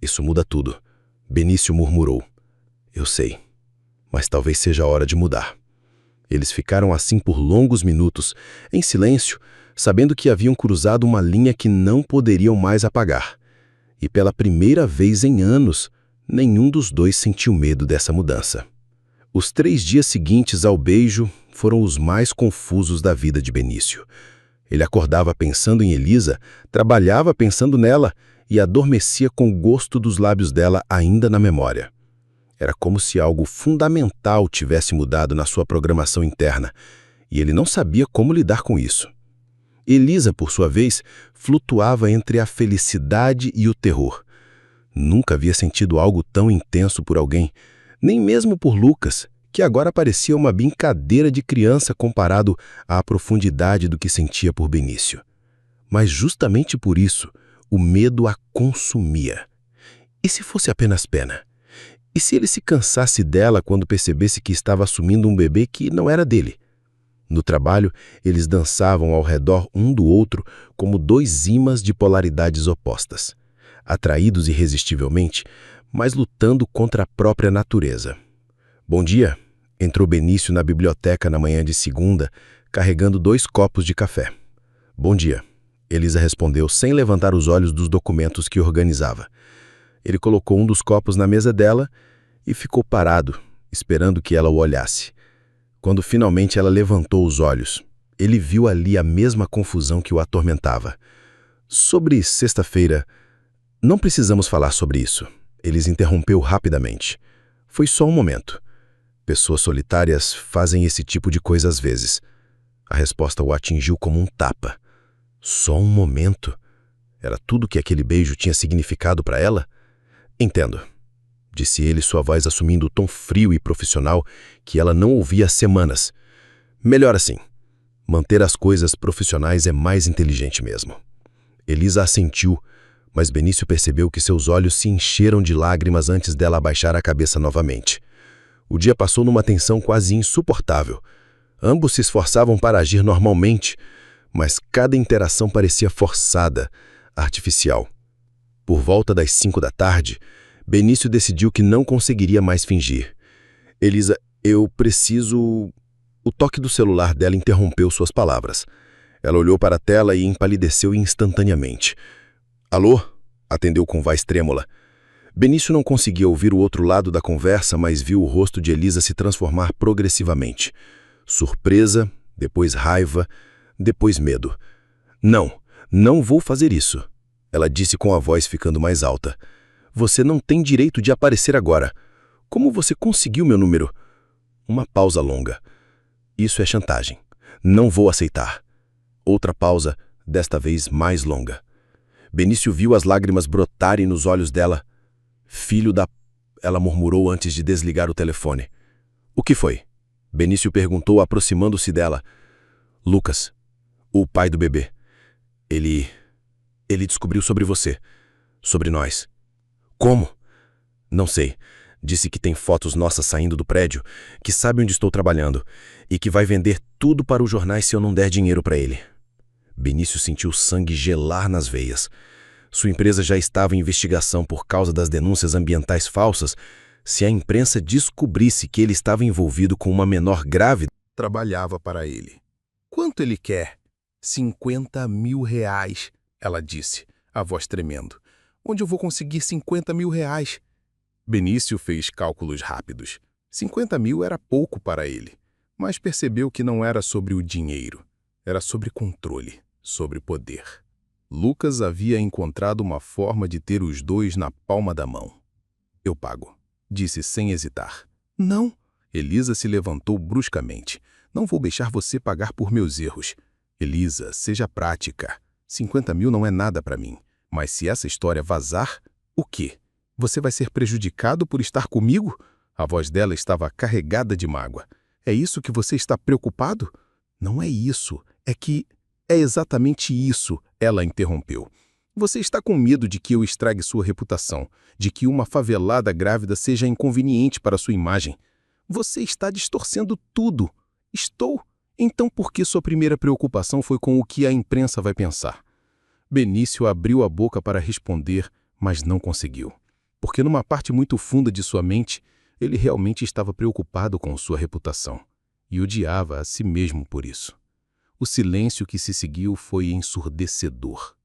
Speaker 2: "Isso muda tudo", Benício murmurou. "Eu sei, mas talvez seja a hora de mudar." Eles ficaram assim por longos minutos, em silêncio, sabendo que haviam cruzado uma linha que não poderiam mais apagar. E pela primeira vez em anos, nenhum dos dois sentiu medo dessa mudança. Os 3 dias seguintes ao beijo foram os mais confusos da vida de Benício. Ele acordava pensando em Elisa, trabalhava pensando nela e adormecia com o gosto dos lábios dela ainda na memória. Era como se algo fundamental tivesse mudado na sua programação interna, e ele não sabia como lidar com isso. Elisa, por sua vez, flutuava entre a felicidade e o terror. Nunca havia sentido algo tão intenso por alguém, nem mesmo por Lucas, que agora parecia uma brincadeira de criança comparado à profundidade do que sentia por Benício. Mas justamente por isso, o medo a consumia. E se fosse apenas pena? E se ele se cansasse dela quando percebesse que estava assumindo um bebê que não era dele? No trabalho, eles dançavam ao redor um do outro como 2 ímãs de polaridades opostas, atraídos irresistivelmente, mas lutando contra a própria natureza. "Bom dia", entrou Benício na biblioteca na manhã de segunda, carregando 2 copos de café. "Bom dia", Elisa respondeu sem levantar os olhos dos documentos que organizava. Ele colocou um dos copos na mesa dela e ficou parado, esperando que ela o olhasse. Quando finalmente ela levantou os olhos, ele viu ali a mesma confusão que o atormentava. "Sobre sexta-feira, não precisamos falar sobre isso", Eles interrompeu rapidamente. "Foi só um momento. Pessoas solitárias fazem esse tipo de coisa às vezes." A resposta o atingiu como um tapa. Só um momento? Era tudo que aquele beijo tinha significado para ela? "Entendo", disse ele, sua voz assumindo o tom frio e profissional que ela não ouvia há semanas. "Melhor assim. Manter as coisas profissionais é mais inteligente mesmo." Elisa assentiu, mas Benício percebeu que seus olhos se encheram de lágrimas antes dela abaixar a cabeça novamente. O dia passou numa tensão quase insuportável. Ambos se esforçavam para agir normalmente, mas cada interação parecia forçada, artificial. Por volta das 5 da tarde, Benício decidiu que não conseguiria mais fingir. "Elisa, eu preciso..." O toque do celular dela interrompeu suas palavras. Ela olhou para a tela e empalideceu instantaneamente. "Alô?", atendeu com voz trêmula. Benício não conseguia ouvir o outro lado da conversa, mas viu o rosto de Elisa se transformar progressivamente. Surpresa, depois raiva, depois medo. Não vou fazer isso", ela disse com a voz ficando mais alta. "Você não tem direito de aparecer agora. Como você conseguiu meu número?" Uma pausa longa. "Isso é chantagem. Não vou aceitar." Outra pausa, desta vez mais longa. Benício viu as lágrimas brotarem nos olhos dela. "Filho da..." ela murmurou antes de desligar o telefone. "O que foi?" Benício perguntou, aproximando-se dela. "Lucas, o pai do bebê. Ele descobriu sobre você, sobre nós." "Como?" "Não sei. Disse que tem fotos nossas saindo do prédio, que sabe onde estou trabalhando e que vai vender tudo para os jornais se eu não der dinheiro para ele." Benício sentiu o sangue gelar nas veias. Sua empresa já estava em investigação por causa das denúncias ambientais falsas. Se a imprensa descobrisse que ele estava envolvido com uma menor grávida, trabalhava para ele. "Quanto ele quer?" "50 mil reais, ela disse, a voz tremendo. "Onde eu vou conseguir 50 mil reais?" Benício fez cálculos rápidos. 50 mil era pouco para ele, mas percebeu que não era sobre o dinheiro. Era sobre controle, sobre poder. Lucas havia encontrado uma forma de ter os dois na palma da mão. "Eu pago", disse sem hesitar. "Não." Elisa se levantou bruscamente.
Speaker 3: Não vou deixar você pagar por meus erros. Elisa, seja prática. 50 mil não é nada para mim. Mas se essa história vazar, o quê? Você vai ser prejudicado por estar comigo? A voz dela estava carregada de mágoa. É isso que você está preocupado? Não é isso. É que... É exatamente isso, ela interrompeu. Você está com medo de que eu estrague sua reputação, de que uma favelada grávida seja inconveniente para sua imagem. Você está distorcendo tudo. Estou? Então por que sua primeira preocupação foi com o que a imprensa vai pensar? Benício abriu a boca para responder, mas não conseguiu. Porque numa parte muito funda de sua mente, ele realmente estava preocupado com sua reputação. E odiava a si mesmo por isso. O silêncio que se seguiu foi ensurdecedor.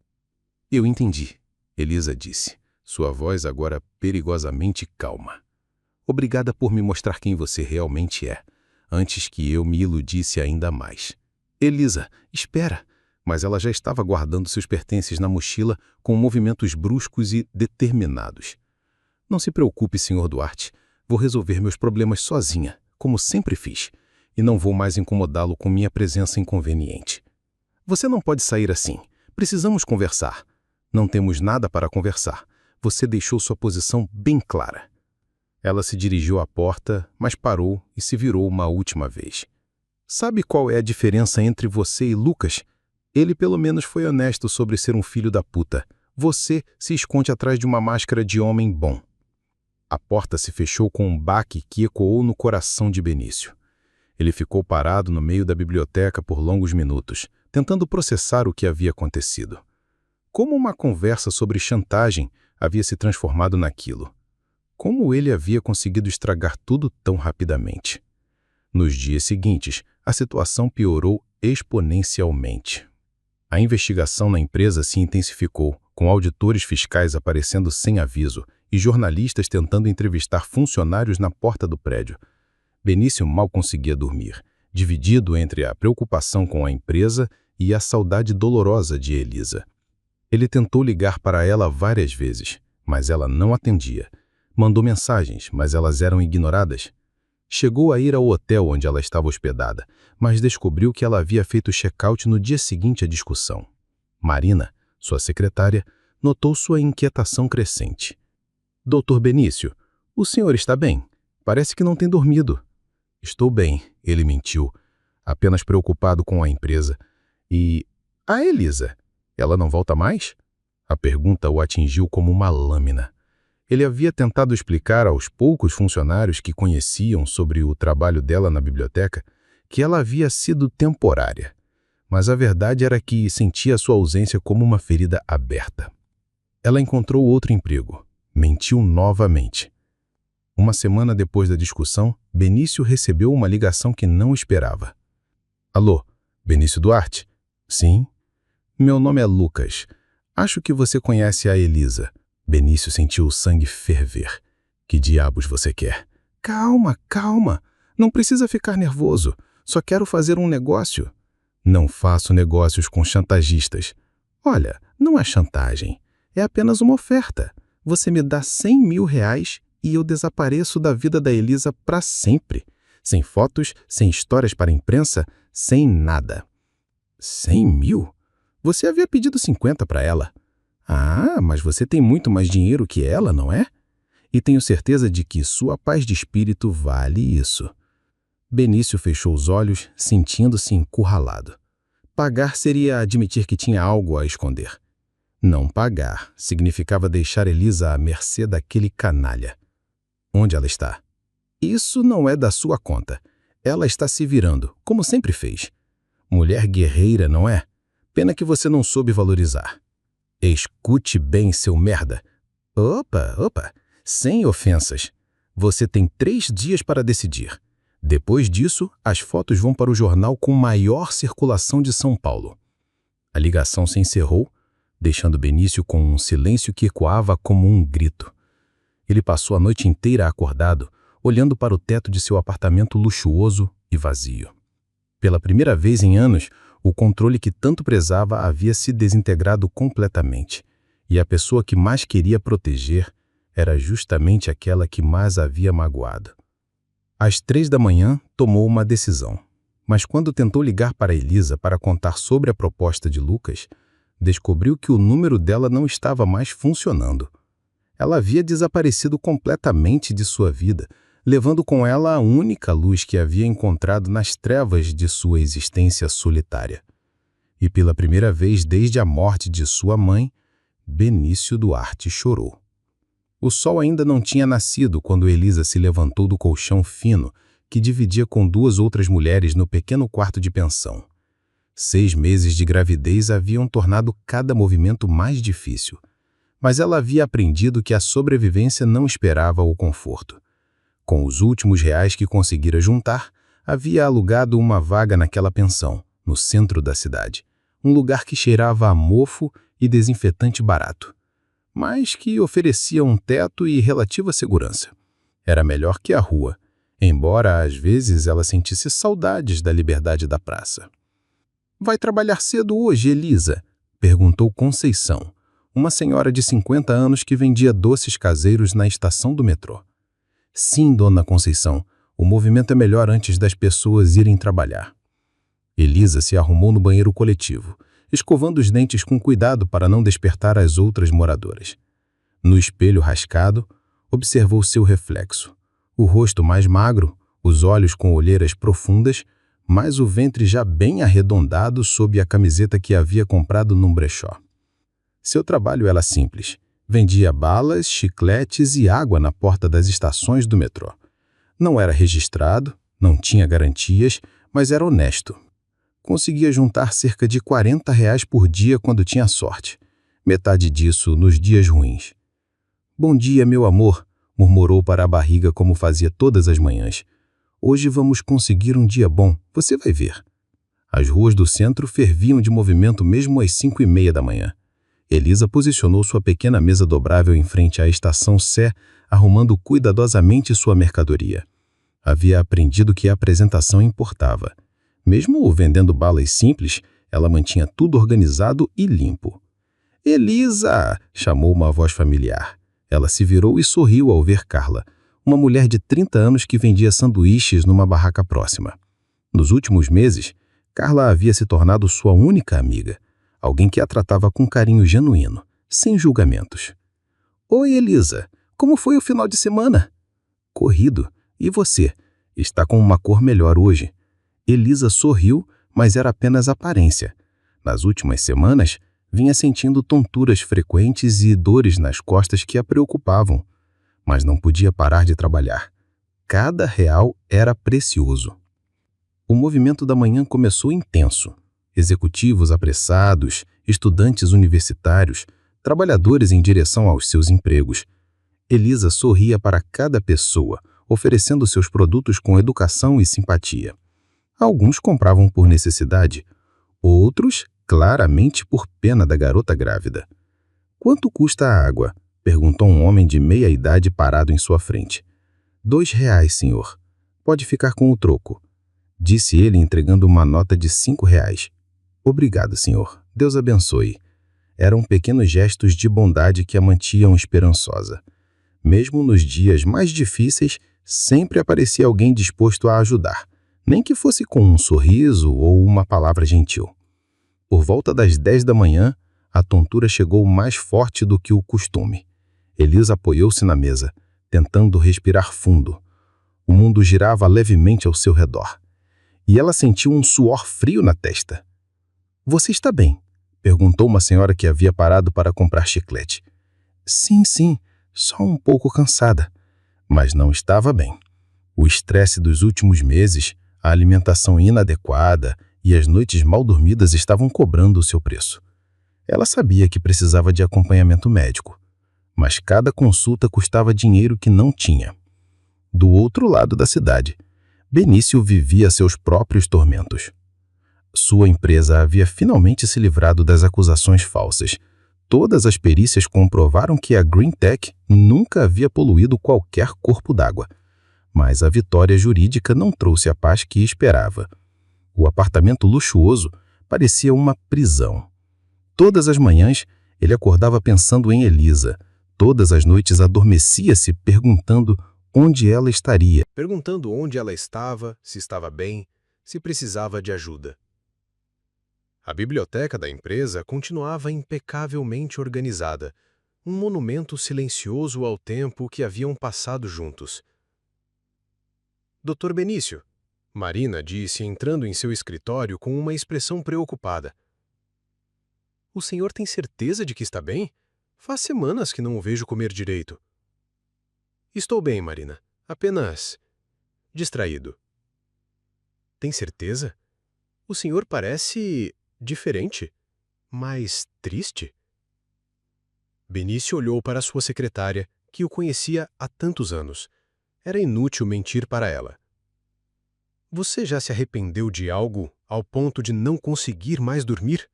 Speaker 3: Eu entendi, Elisa disse, sua voz agora perigosamente calma. Obrigada por me mostrar quem você realmente é, antes que eu me iludisse ainda mais. Elisa, espera! Mas ela já estava guardando seus pertences na mochila com movimentos bruscos e determinados. Não se preocupe, Sr. Duarte. Vou resolver meus problemas sozinha, como sempre fiz. E não vou mais incomodá-lo com minha presença inconveniente. Você não pode sair assim. Precisamos conversar. Não temos nada para conversar. Você deixou sua posição bem clara. Ela se dirigiu à porta, mas parou e se virou uma última vez. Sabe qual é a diferença entre você e Lucas? Ele pelo menos foi honesto sobre ser um filho da puta. Você se esconde atrás de uma máscara de homem bom. A porta se fechou com um baque que ecoou no coração de Benício. Ele ficou parado no meio da biblioteca por longos minutos, tentando processar o que havia acontecido. Como uma conversa sobre chantagem havia se transformado naquilo? Como ele havia conseguido estragar tudo tão rapidamente? Nos dias seguintes, a situação piorou exponencialmente. A investigação na empresa se intensificou, com auditores fiscais aparecendo sem aviso e jornalistas tentando entrevistar funcionários na porta do prédio. Benício mal conseguia dormir, dividido entre a preocupação com a empresa e a saudade dolorosa de Elisa. Ele tentou ligar para ela várias vezes, mas ela não atendia. Mandou mensagens, mas elas eram ignoradas. Chegou a ir ao hotel onde ela estava hospedada, mas descobriu que ela havia feito check-out no dia seguinte à discussão. Marina, sua secretária, notou sua inquietação crescente. Doutor Benício, o senhor está bem? Parece que não tem dormido. Estou bem, ele mentiu, apenas preocupado com a empresa. E... a Elisa? Ela não volta mais? A pergunta o atingiu como uma lâmina. Ele havia tentado explicar aos poucos funcionários que conheciam sobre o trabalho dela na biblioteca que ela havia sido temporária. Mas a verdade era que sentia sua ausência como uma ferida aberta. Ela encontrou outro emprego. Mentiu novamente. Uma semana depois da discussão, Benício recebeu uma ligação que não esperava. Alô, Benício Duarte? Sim. Meu nome é Lucas. Acho que você conhece a Elisa. Benício sentiu o sangue ferver. Que diabos você quer? Calma, calma. Não precisa ficar nervoso. Só quero fazer um negócio. Não faço negócios com chantagistas. Olha, não é chantagem. É apenas uma oferta. Você me dá 100 mil reais e eu desapareço da vida da Elisa para sempre. Sem fotos, sem histórias para a imprensa, sem nada. 100 mil? Você havia pedido 50 para ela. Ah, mas você tem muito mais dinheiro que ela, não é? E tenho certeza de que sua paz de espírito vale isso. Benício fechou os olhos, sentindo-se encurralado. Pagar seria admitir que tinha algo a esconder. Não pagar significava deixar Elisa à mercê daquele canalha. Onde ela está? Isso não é da sua conta. Ela está se virando, como sempre fez. Mulher guerreira, não é? Pena que você não soube valorizar. Escute bem, seu merda. Opa, sem ofensas. Você tem 3 dias para decidir. Depois disso, as fotos vão para o jornal com maior circulação de São Paulo. A ligação se encerrou, deixando Benício com um silêncio que ecoava como um grito. Ele passou a noite inteira acordado, olhando para o teto de seu apartamento luxuoso e vazio. Pela primeira vez em anos, o controle que tanto prezava havia se desintegrado completamente, e a pessoa que mais queria proteger era justamente aquela que mais havia magoado. Às 3 da manhã, tomou uma decisão.
Speaker 4: Mas quando tentou ligar para Elisa para contar sobre a proposta de Lucas, descobriu que o número dela não estava mais funcionando. Ela havia desaparecido completamente de sua vida, levando com ela a única luz que havia encontrado nas trevas de sua existência solitária. E pela primeira vez desde a morte de sua mãe, Benício Duarte chorou. O sol ainda não tinha nascido quando Elisa se levantou do colchão fino que dividia com 2 outras mulheres no pequeno quarto de pensão. 6 meses de gravidez haviam tornado cada movimento mais difícil, mas ela havia aprendido que a sobrevivência não esperava o conforto. Com os últimos reais que conseguira juntar, havia alugado uma vaga naquela pensão, no centro da cidade, um lugar que cheirava a mofo e desinfetante barato, mas que oferecia um teto e relativa segurança. Era melhor que a rua, embora às vezes ela sentisse saudades da liberdade da praça. "Vai trabalhar cedo hoje, Elisa?" perguntou Conceição, uma senhora de 50 anos que vendia doces caseiros na estação do metrô. "Sim, dona Conceição, o movimento é melhor antes das pessoas irem trabalhar." Elisa se arrumou no banheiro coletivo, escovando os dentes com cuidado para não despertar as outras moradoras. No espelho rascado, observou seu reflexo. O rosto mais magro, os olhos com olheiras profundas, mas o ventre já bem arredondado sob a camiseta que havia comprado num brechó. Seu trabalho era simples. Vendia balas, chicletes e água na porta das estações do metrô. Não era registrado, não tinha garantias, mas era honesto. Conseguia juntar cerca de R$ 40 por dia quando tinha sorte. Metade disso nos dias ruins. "Bom dia, meu amor", murmurou para a barriga como fazia todas as manhãs. "Hoje vamos conseguir um dia bom, você vai ver." As ruas do centro ferviam de movimento mesmo às 5h30 da manhã. Elisa posicionou sua pequena mesa dobrável em frente à estação Sé, arrumando cuidadosamente sua mercadoria. Havia aprendido que a apresentação importava. Mesmo vendendo balas simples, ela mantinha tudo organizado e limpo. "Elisa!" chamou uma voz familiar. Ela se virou e sorriu ao ver Carla, uma mulher de 30 anos que vendia sanduíches numa barraca próxima. Nos últimos meses, Carla havia se tornado sua única amiga, alguém que a tratava com carinho genuíno, sem julgamentos. "Oi, Elisa, como foi o final de semana?" "Corrido. E você? Está com uma cor melhor hoje." Elisa sorriu, mas era apenas aparência. Nas últimas semanas, vinha sentindo tonturas frequentes e dores nas costas que a preocupavam, mas não podia parar de trabalhar. Cada real era precioso. O movimento da manhã começou intenso. Executivos apressados, estudantes universitários, trabalhadores em direção aos seus empregos. Elisa sorria para cada pessoa, oferecendo seus produtos com educação e simpatia. Alguns compravam por necessidade, outros, claramente por pena da garota grávida. "Quanto custa a água?" perguntou um homem de meia idade parado em sua frente. R$ 2, senhor. Pode ficar com o troco", disse ele entregando uma nota de R$ 5. "Obrigado, senhor. Deus abençoe." Eram pequenos gestos de bondade que a mantinham esperançosa. Mesmo nos dias mais difíceis, sempre aparecia alguém disposto a ajudar, nem que fosse com um sorriso ou uma palavra gentil. Por volta das 10 da manhã, a tontura chegou mais forte do que o costume. Elisa apoiou-se na mesa, tentando respirar fundo. O mundo girava levemente ao seu redor. E ela sentiu um suor frio na testa. "Você está bem?" perguntou uma senhora que havia parado para comprar chiclete. Sim, só um pouco cansada." Mas não estava bem. O estresse dos últimos meses, a alimentação inadequada e as noites mal dormidas estavam cobrando o seu preço. Ela sabia que precisava de acompanhamento médico, mas cada consulta custava dinheiro que não tinha. Do outro lado da cidade, Benício vivia seus próprios tormentos. Sua empresa havia finalmente se livrado das acusações falsas. Todas as perícias comprovaram que a Green Tech nunca havia poluído qualquer corpo d'água. Mas a vitória jurídica não trouxe a paz que esperava. O apartamento luxuoso parecia uma prisão. Todas as manhãs, ele acordava pensando em Elisa. Todas as noites adormecia-se perguntando onde ela estaria.
Speaker 1: Perguntando onde ela estava, se estava bem,
Speaker 2: se precisava de ajuda. A biblioteca da empresa continuava impecavelmente organizada, um monumento silencioso ao tempo que haviam passado juntos. Dr. Benício, Marina disse entrando em seu escritório com uma expressão preocupada. O senhor tem certeza de que está bem? Faz semanas que não o vejo comer direito. Estou bem, Marina. Apenas distraído. Tem certeza? O senhor parece diferente, mais triste. Benício olhou para sua secretária, que o conhecia há tantos anos. Era inútil mentir para ela. Você já se arrependeu de algo ao ponto de não conseguir mais dormir?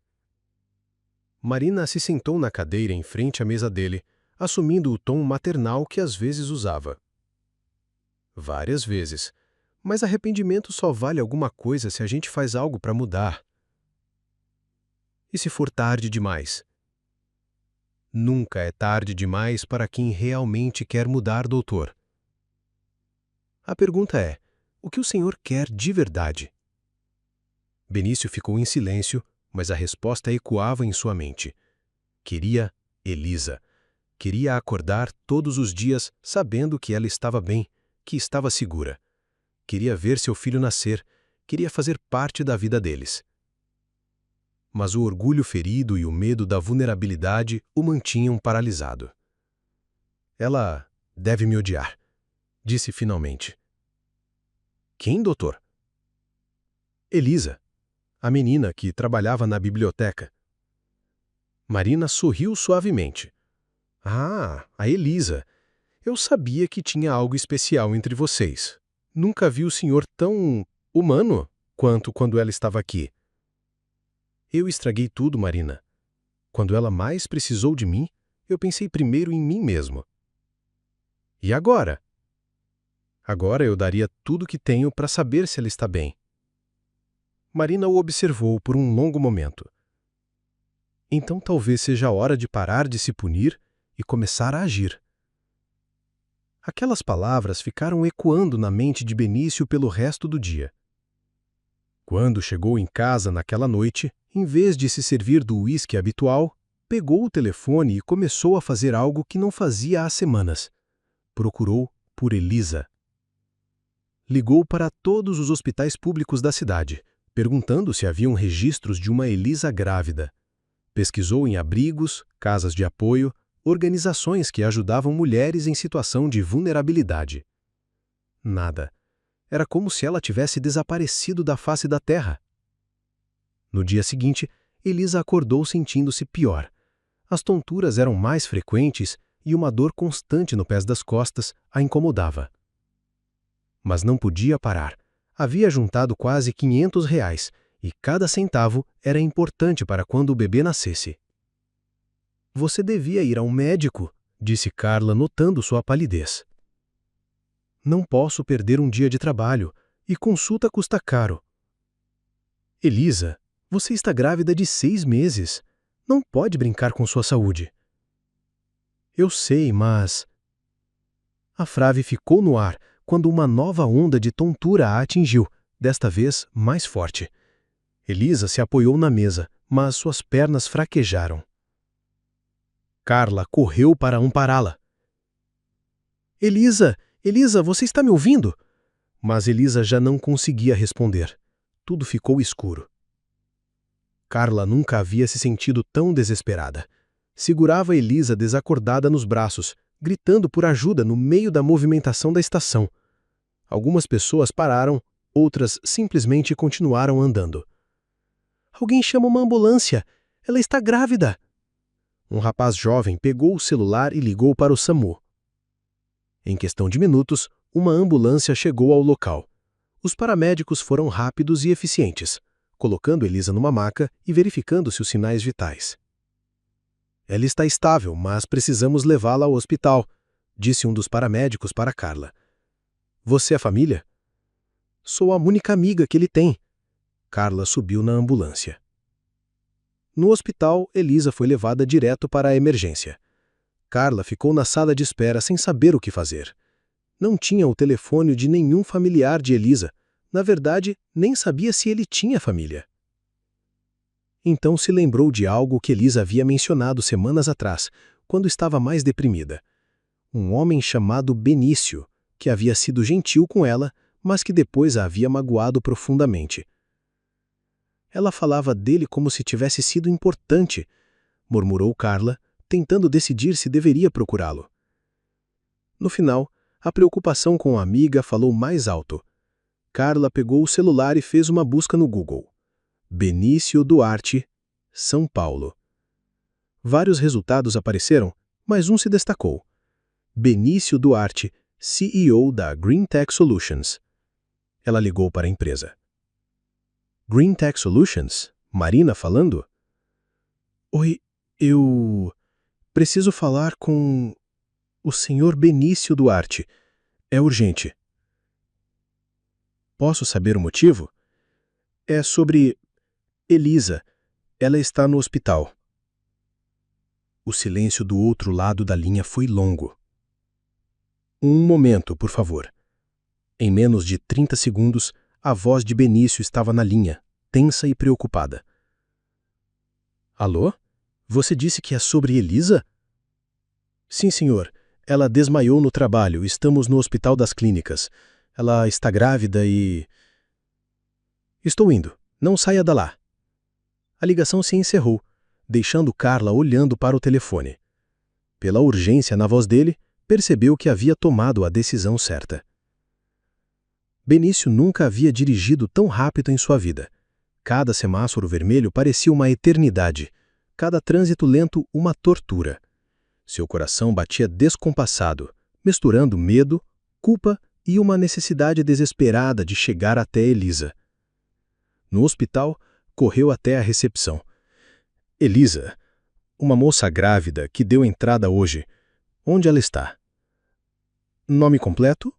Speaker 2: Marina se sentou na cadeira em frente à mesa dele, assumindo o tom maternal que às vezes usava. Várias vezes. Mas arrependimento só vale alguma coisa se a gente faz algo para mudar. E se for tarde demais? Nunca é tarde demais para quem realmente quer mudar, doutor. A pergunta é, o que o senhor quer de verdade? Benício ficou em silêncio, mas a resposta ecoava em sua mente. Queria Elisa. Queria acordar todos os dias sabendo que ela estava bem, que estava segura. Queria ver seu filho nascer, queria fazer parte da vida deles. Mas o orgulho ferido e o medo da vulnerabilidade o mantinham paralisado. Ela deve me odiar, disse finalmente. Quem, doutor? Elisa, a menina que trabalhava na biblioteca. Marina sorriu suavemente. Ah, a Elisa. Eu sabia que tinha algo especial entre vocês. Nunca vi o senhor tão humano quanto quando ela estava aqui. Eu estraguei tudo, Marina. Quando ela mais precisou de mim, eu pensei primeiro em mim mesmo. E agora? Agora eu daria tudo que tenho para saber se ela está bem. Marina o observou por um longo momento. Então talvez seja a hora de parar de se punir e começar a agir. Aquelas palavras ficaram ecoando na mente de Benício pelo resto do dia. Quando chegou em casa naquela noite, em vez de se servir do uísque habitual, pegou o telefone e começou a fazer algo que não fazia há semanas. Procurou por Elisa. Ligou para todos os hospitais públicos da cidade, perguntando se haviam registros de uma Elisa grávida. Pesquisou em abrigos, casas de apoio, organizações que ajudavam mulheres em situação de vulnerabilidade. Nada. Era como se ela tivesse desaparecido da face da terra. No dia seguinte, Elisa acordou sentindo-se pior. As tonturas eram mais frequentes e uma dor constante no pés das costas a incomodava. Mas não podia parar. Havia juntado quase R$ 500 e cada centavo era importante para quando o bebê nascesse. Você devia ir ao médico, disse Carla, notando sua palidez. Não posso perder um dia de trabalho, e consulta custa caro. Elisa, você está grávida de 6 meses. Não pode brincar com sua saúde. Eu sei, mas... A frase ficou no ar quando uma nova onda de tontura a atingiu, desta vez mais forte. Elisa se apoiou na mesa, mas suas pernas fraquejaram. Carla correu para ampará-la. Elisa, Elisa, você está me ouvindo? Mas Elisa já não conseguia responder. Tudo ficou escuro. Carla nunca havia se sentido tão desesperada. Segurava Elisa desacordada nos braços, gritando por ajuda no meio da movimentação da estação. Algumas pessoas pararam, outras simplesmente continuaram andando. Alguém chama uma ambulância! Ela está grávida! Um rapaz jovem pegou o celular e ligou para o SAMU. Em questão de minutos, uma ambulância chegou ao local. Os paramédicos foram rápidos e eficientes, colocando Elisa numa maca e verificando seus sinais vitais. Ela está estável, mas precisamos levá-la ao hospital, disse um dos paramédicos para Carla. Você é família? Sou a única amiga que ele tem. Carla subiu na ambulância. No hospital, Elisa foi levada direto para a emergência. Carla ficou na sala de espera sem saber o que fazer. Não tinha o telefone de nenhum familiar de Elisa,
Speaker 5: Na verdade, nem sabia se ele tinha família. Então se lembrou de algo que Elisa havia mencionado semanas atrás, quando estava mais deprimida. Um homem chamado Benício, que havia sido gentil com ela, mas que depois a havia magoado profundamente. Ela falava dele como se tivesse sido importante, murmurou Carla, tentando decidir se deveria procurá-lo. No final, a preocupação com a amiga falou mais alto. Carla pegou o celular e fez uma busca no Google. Benício Duarte, São Paulo. Vários resultados apareceram, mas um se destacou. Benício Duarte, CEO da Green Tech Solutions. Ela ligou para a empresa. Green Tech Solutions? Marina falando? Oi, eu preciso falar com o senhor Benício Duarte. É urgente. Posso saber o motivo? É sobre Elisa. Ela está no hospital. O silêncio do outro lado da linha foi longo. Um momento, por favor. Em menos de 30 segundos, a voz de Benício estava na linha, tensa e preocupada. Alô? Você disse que é sobre Elisa? Sim, senhor. Ela desmaiou no trabalho. Estamos no Hospital das Clínicas. Ela está grávida e... Estou indo. Não saia da lá. A ligação se encerrou, deixando Carla olhando para o telefone. Pela urgência na voz dele, percebeu que havia tomado a decisão certa. Benício nunca havia dirigido tão rápido em sua vida. Cada semáforo vermelho parecia uma eternidade, cada trânsito lento uma tortura. Seu coração batia descompassado, misturando medo, culpa e uma necessidade desesperada de chegar até Elisa. No hospital, correu até a recepção. Elisa, uma moça grávida que deu entrada hoje. Onde ela está? Nome completo?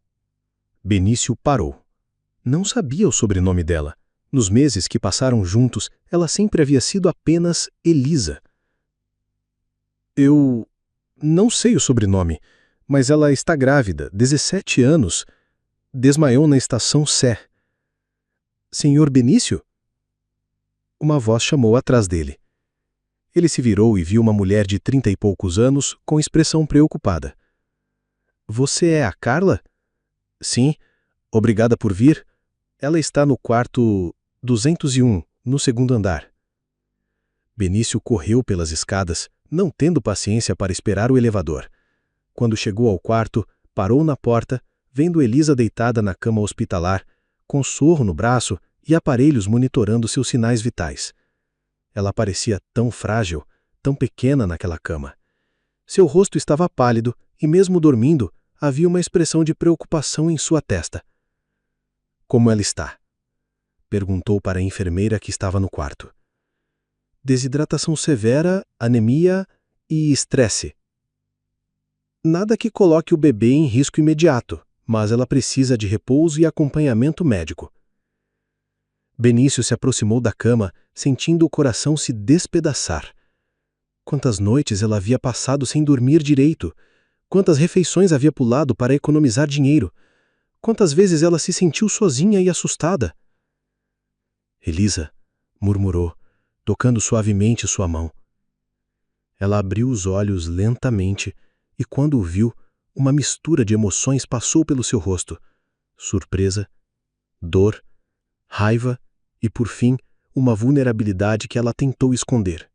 Speaker 5: Benício parou. Não sabia o sobrenome dela. Nos meses que passaram juntos, ela sempre havia sido apenas Elisa. Eu não sei o sobrenome, mas ela está grávida, 17 anos. Desmaiou na estação Sé. Senhor Benício? Uma voz chamou atrás dele. Ele se virou e viu uma mulher de 30 e poucos anos com expressão preocupada. Você é a Carla? Sim, obrigada por vir. Ela está no quarto 201, no segundo andar. Benício correu pelas escadas, não tendo paciência para esperar o elevador. Quando chegou ao quarto, parou na porta, vendo Elisa deitada na cama hospitalar, com soro no braço e aparelhos monitorando seus sinais vitais. Ela parecia tão frágil, tão pequena naquela cama. Seu rosto estava pálido e, mesmo dormindo, havia uma expressão de preocupação em sua testa. Como ela está? Perguntou para a enfermeira que estava no quarto. Desidratação severa, anemia e estresse. Nada que coloque o bebê em risco imediato, mas ela precisa de repouso e acompanhamento médico. Benício se aproximou da cama, sentindo o coração se despedaçar. Quantas noites ela havia passado sem dormir direito? Quantas refeições havia pulado para economizar dinheiro? Quantas vezes ela se sentiu sozinha e assustada? Elisa, murmurou, tocando suavemente sua mão. Ela abriu os olhos lentamente e, quando o viu, uma mistura de emoções passou pelo seu rosto. Surpresa, dor, raiva e, por fim, uma vulnerabilidade que ela tentou esconder.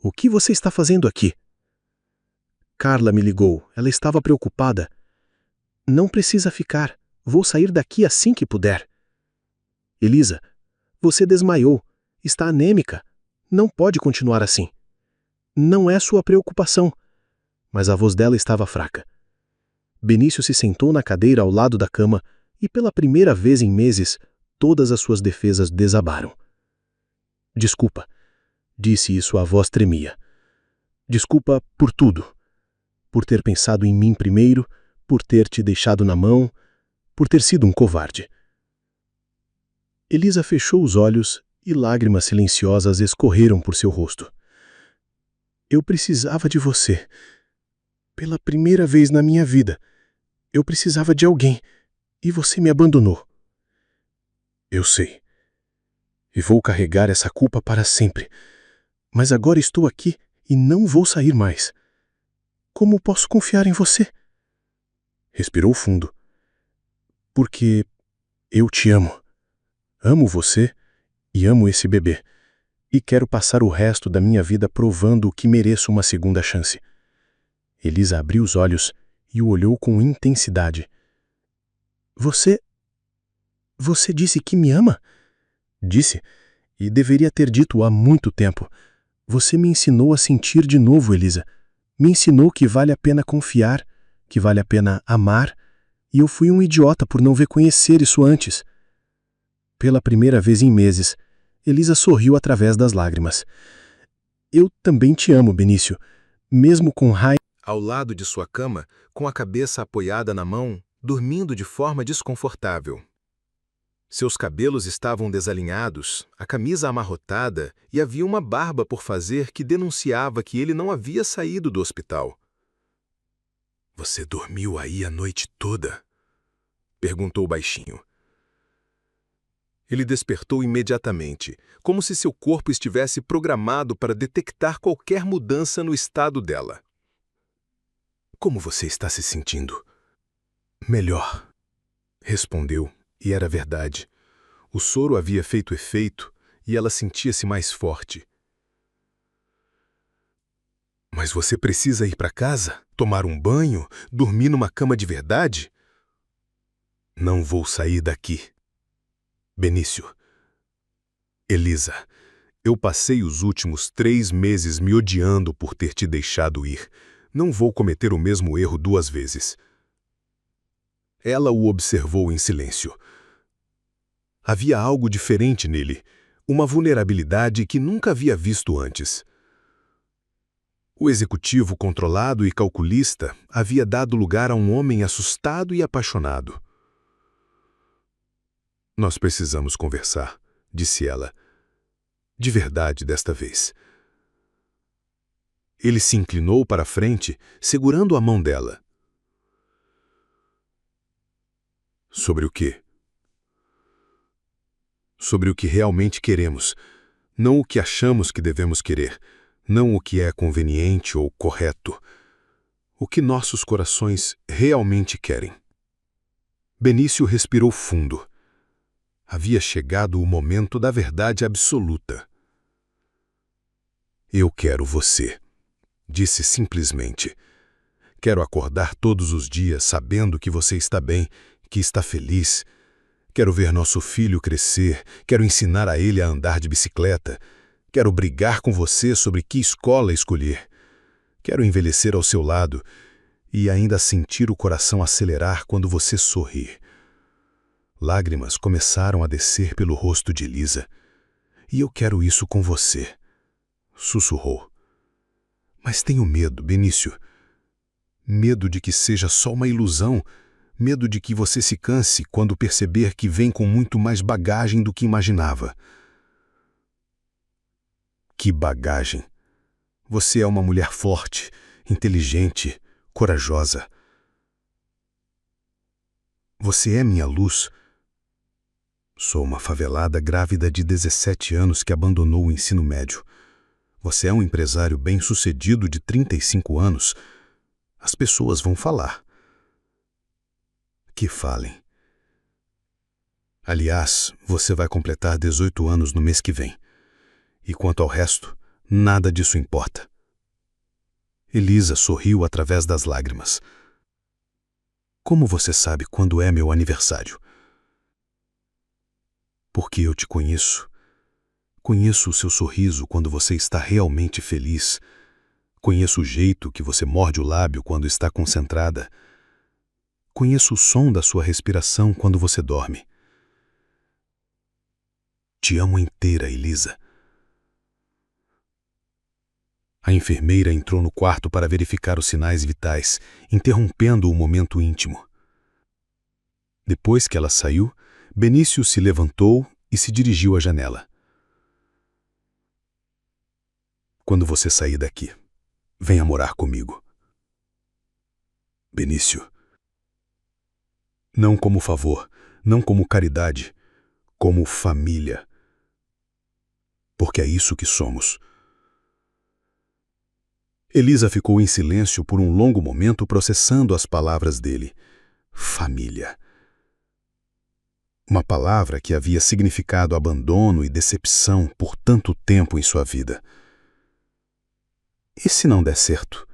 Speaker 5: O que você está fazendo aqui? Carla me ligou. Ela estava preocupada. Não precisa ficar. Vou sair daqui assim que puder. Elisa, você desmaiou. Está anêmica. Não pode continuar assim. Não é sua preocupação. Mas a voz dela estava fraca. Benício se sentou na cadeira ao lado da cama e, pela primeira vez em meses, todas as suas defesas desabaram. Desculpa, disse e sua voz tremia. Desculpa por tudo. Por ter pensado em mim primeiro, por ter te deixado na mão, por ter sido um covarde. Elisa fechou os olhos e lágrimas silenciosas escorreram por seu rosto. Eu precisava de você. Pela primeira vez na minha vida, eu precisava de alguém e você me abandonou. Eu sei. E vou carregar essa culpa para sempre. Mas agora estou aqui e não vou sair mais. Como posso confiar em você? Respirou fundo. Porque eu te amo. Amo você e amo esse bebê. E quero passar o resto da minha vida provando que mereço uma segunda chance. Elisa abriu os olhos e o olhou com intensidade. Você disse que me ama? Disse, e deveria ter dito há muito tempo. Você me ensinou a sentir de novo, Elisa. Me ensinou que vale a pena confiar, que vale a pena amar, e eu fui um idiota por não reconhecer isso antes. Pela primeira vez em meses, Elisa sorriu através das lágrimas. Eu também te amo, Benício. Mesmo com raiva.
Speaker 2: Ao lado de sua cama, com a cabeça apoiada na mão, dormindo de forma desconfortável. Seus cabelos estavam desalinhados, a camisa amarrotada e havia uma barba por fazer que denunciava que ele não havia saído do hospital. "Você dormiu aí a noite toda?" perguntou baixinho. Ele despertou imediatamente, como se seu corpo estivesse programado para detectar qualquer mudança no estado dela. "Como você está se sentindo?" "Melhor", respondeu, e era verdade. O soro havia feito efeito e ela sentia-se mais forte. "Mas você precisa ir para casa? Tomar um banho? Dormir numa cama de verdade?" "Não vou sair daqui." "Benício." "Elisa, eu passei os últimos 3 meses me odiando por ter te deixado ir. Não vou cometer o mesmo erro 2 vezes." Ela o observou em silêncio. Havia algo diferente nele, uma vulnerabilidade que nunca havia visto antes. O executivo controlado e calculista havia dado lugar a um homem assustado e apaixonado. "Nós precisamos conversar", disse ela. "De verdade desta vez." Ele se inclinou para a frente, segurando a mão dela. "Sobre o quê?" "Sobre o que realmente queremos, não o que achamos que devemos querer, não o que é conveniente ou correto. O que nossos corações realmente querem." Benício respirou fundo. Havia chegado o momento da verdade absoluta. "Eu quero você", disse simplesmente. "Quero acordar todos os dias sabendo que você está bem, que está feliz. Quero ver nosso filho crescer, quero ensinar a ele a andar de bicicleta. Quero brigar com você sobre que escola escolher. Quero envelhecer ao seu lado e ainda sentir o coração acelerar quando você sorrir." Lágrimas começaram a descer pelo rosto de Elisa. "E eu quero isso com você", sussurrou. "Mas tenho medo, Benício. Medo de que seja só uma ilusão. Medo de que você se canse quando perceber que vem com muito mais bagagem do que imaginava." "Que bagagem? Você é uma mulher forte, inteligente, corajosa. Você é minha luz." "Sou uma favelada grávida de 17 anos que abandonou o ensino médio. Você é um empresário bem-sucedido de 35 anos. As pessoas vão falar." "Que falem. Aliás, você vai completar 18 anos no mês que vem. E quanto ao resto, nada disso importa." Elisa sorriu através das lágrimas. "Como você sabe quando é meu aniversário?" "Porque eu te conheço. Conheço o seu sorriso quando você está realmente feliz. Conheço o jeito que você morde o lábio quando está concentrada. Conheço o som da sua respiração quando você dorme. Te amo inteira, Elisa." A enfermeira entrou no quarto para verificar os sinais vitais, interrompendo o momento íntimo. Depois que ela saiu, Benício se levantou e se dirigiu à janela. "Quando você sair daqui, venha morar comigo." "Benício." "Não como favor, não como caridade,
Speaker 3: como família. Porque é isso que somos. Elisa ficou em silêncio por um longo momento processando as palavras dele. Família. Uma palavra que havia significado abandono e decepção por tanto tempo em sua vida. E se não der certo?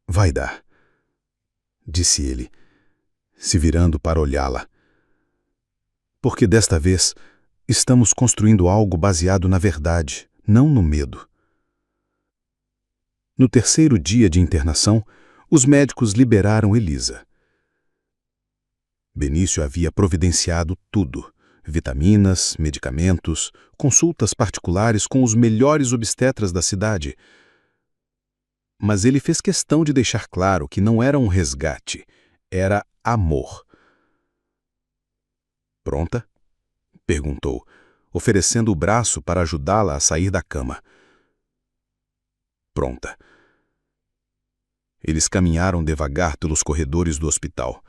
Speaker 3: Vai dar, disse ele, se virando para olhá-la. Porque desta vez estamos construindo algo baseado na verdade, não no medo. No terceiro dia de internação, os médicos liberaram Elisa. Benício havia providenciado tudo: vitaminas, medicamentos, consultas particulares com os melhores obstetras da cidade. Mas ele fez questão de deixar claro que não era um resgate, era amor. Pronta? Perguntou, oferecendo o braço para ajudá-la a sair da cama. Pronta. Eles caminharam devagar pelos corredores do hospital.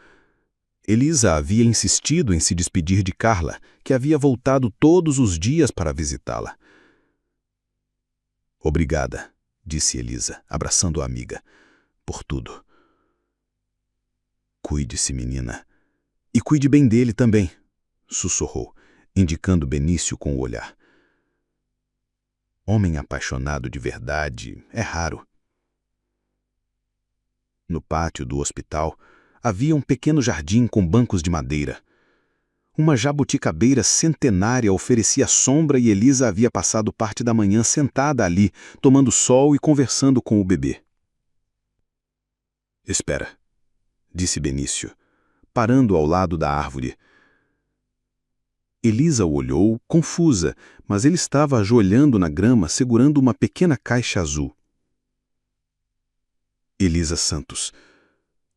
Speaker 3: Elisa havia insistido em se despedir de Carla, que havia voltado todos os dias para visitá-la. Obrigada, disse Elisa, abraçando a amiga, por tudo. Cuide-se, menina. E cuide bem dele também, sussurrou, indicando Benício com o olhar. Homem apaixonado de verdade é raro. No pátio do hospital, havia um pequeno jardim com bancos de madeira. Uma jabuticabeira centenária oferecia sombra e Elisa havia passado parte da manhã sentada ali, tomando sol e conversando com o bebê. Espera, disse Benício, parando ao lado da árvore. Elisa o olhou, confusa, mas ele estava ajoelhando na grama, segurando uma pequena caixa azul. Elisa Santos.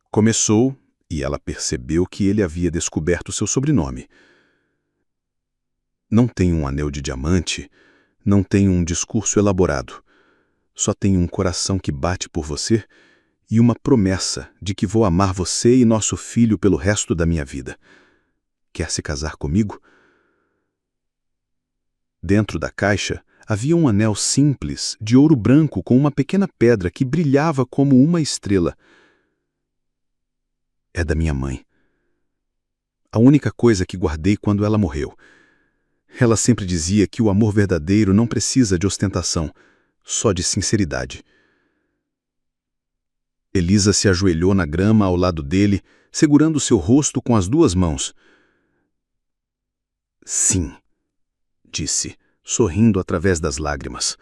Speaker 3: Começou, e ela percebeu que ele havia descoberto seu sobrenome. Não tenho um anel de diamante, não tenho um discurso elaborado. Só tenho um coração que bate por você e uma promessa de que vou amar você e nosso filho pelo resto da minha vida. Quer se casar comigo? Dentro da caixa havia um anel simples, de ouro branco, com uma pequena pedra que brilhava como uma estrela. É da minha mãe. A única coisa que guardei quando ela morreu. Ela sempre dizia que o amor verdadeiro não precisa de ostentação, só de sinceridade. Elisa se ajoelhou na grama ao lado dele, segurando seu rosto com as duas mãos. Sim, disse, sorrindo através das lágrimas.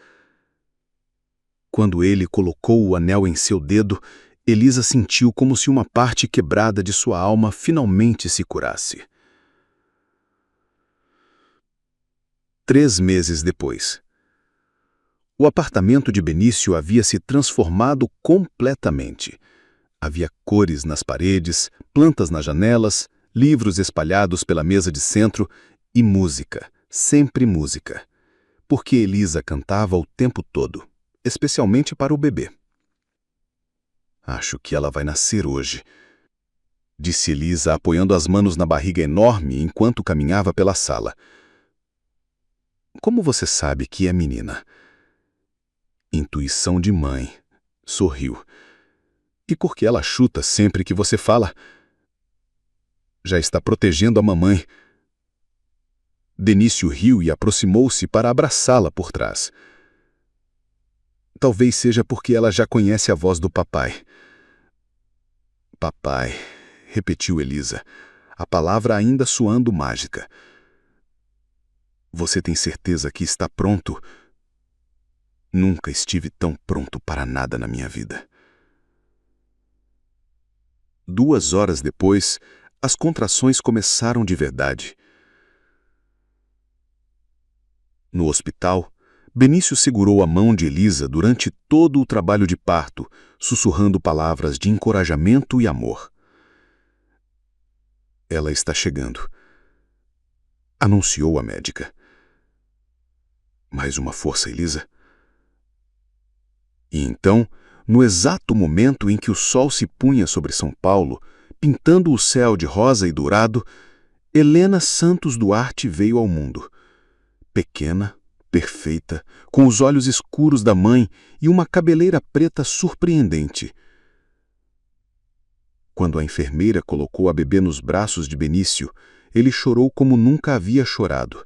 Speaker 3: Quando ele colocou o anel em seu dedo, Elisa sentiu como se uma parte quebrada de sua alma finalmente se curasse. 3 meses depois. O apartamento de Benício havia se transformado completamente. Havia cores nas paredes, plantas nas janelas, livros espalhados pela mesa de centro e música, sempre música. Porque Elisa cantava o tempo todo, especialmente para o bebê. Acho que ela vai nascer hoje, disse Elisa, apoiando as mãos na barriga enorme enquanto caminhava pela sala. Como você sabe que é menina? Intuição de mãe, sorriu. E por que ela chuta sempre que você fala? Já está protegendo a mamãe. Benício riu e aproximou-se para abraçá-la por trás. Talvez seja porque ela já conhece a voz do papai. Papai, repetiu Elisa, a palavra ainda soando mágica. Você tem certeza que está pronto? Nunca estive tão pronto para nada na minha vida. 2 horas depois, as contrações começaram de verdade. No hospital, Benício segurou a mão de Elisa durante todo o trabalho de parto, sussurrando palavras de encorajamento e amor. Ela está chegando, anunciou a médica. Mais uma força, Elisa. E então, no exato momento em que o sol se punha sobre São Paulo, pintando o céu de rosa e dourado, Helena Santos Duarte veio ao mundo. Pequena, perfeita, com os olhos escuros da mãe e uma cabeleira preta surpreendente. Quando a enfermeira colocou a bebê nos braços de Benício, ele chorou como nunca havia chorado.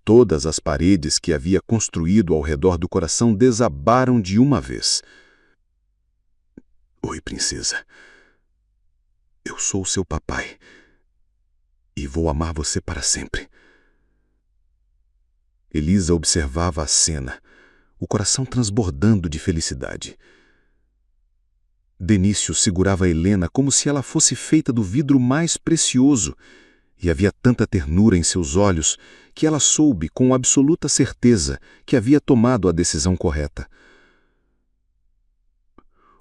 Speaker 3: Todas as paredes que havia construído ao redor do coração desabaram de uma vez. Oi, princesa. Eu sou seu papai e vou amar você para sempre. Elisa observava a cena, o coração transbordando de felicidade. Benício segurava Helena como se ela fosse feita do vidro mais precioso, e havia tanta ternura em seus olhos que ela soube com absoluta certeza que havia tomado a decisão correta.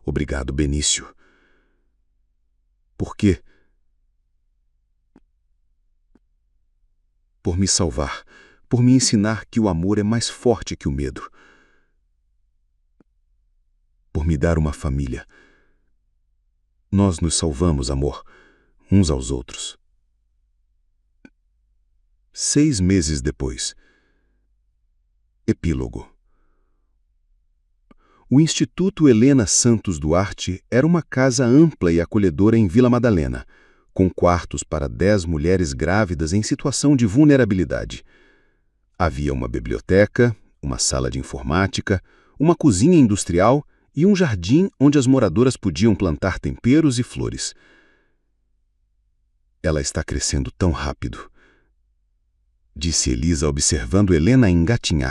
Speaker 3: Obrigado, Benício. Por quê? Por me salvar, por me ensinar que o amor é mais forte que o medo. Por me dar uma família. Nós nos salvamos, amor, uns aos outros. 6 meses depois. Epílogo. O Instituto Helena Santos Duarte era uma casa ampla e acolhedora em Vila Madalena, com quartos para 10 mulheres grávidas em situação de vulnerabilidade. Havia uma biblioteca, uma sala de informática, uma cozinha industrial e um jardim onde as moradoras podiam plantar temperos e flores. Ela está crescendo tão rápido, disse Elisa observando Helena engatinhar.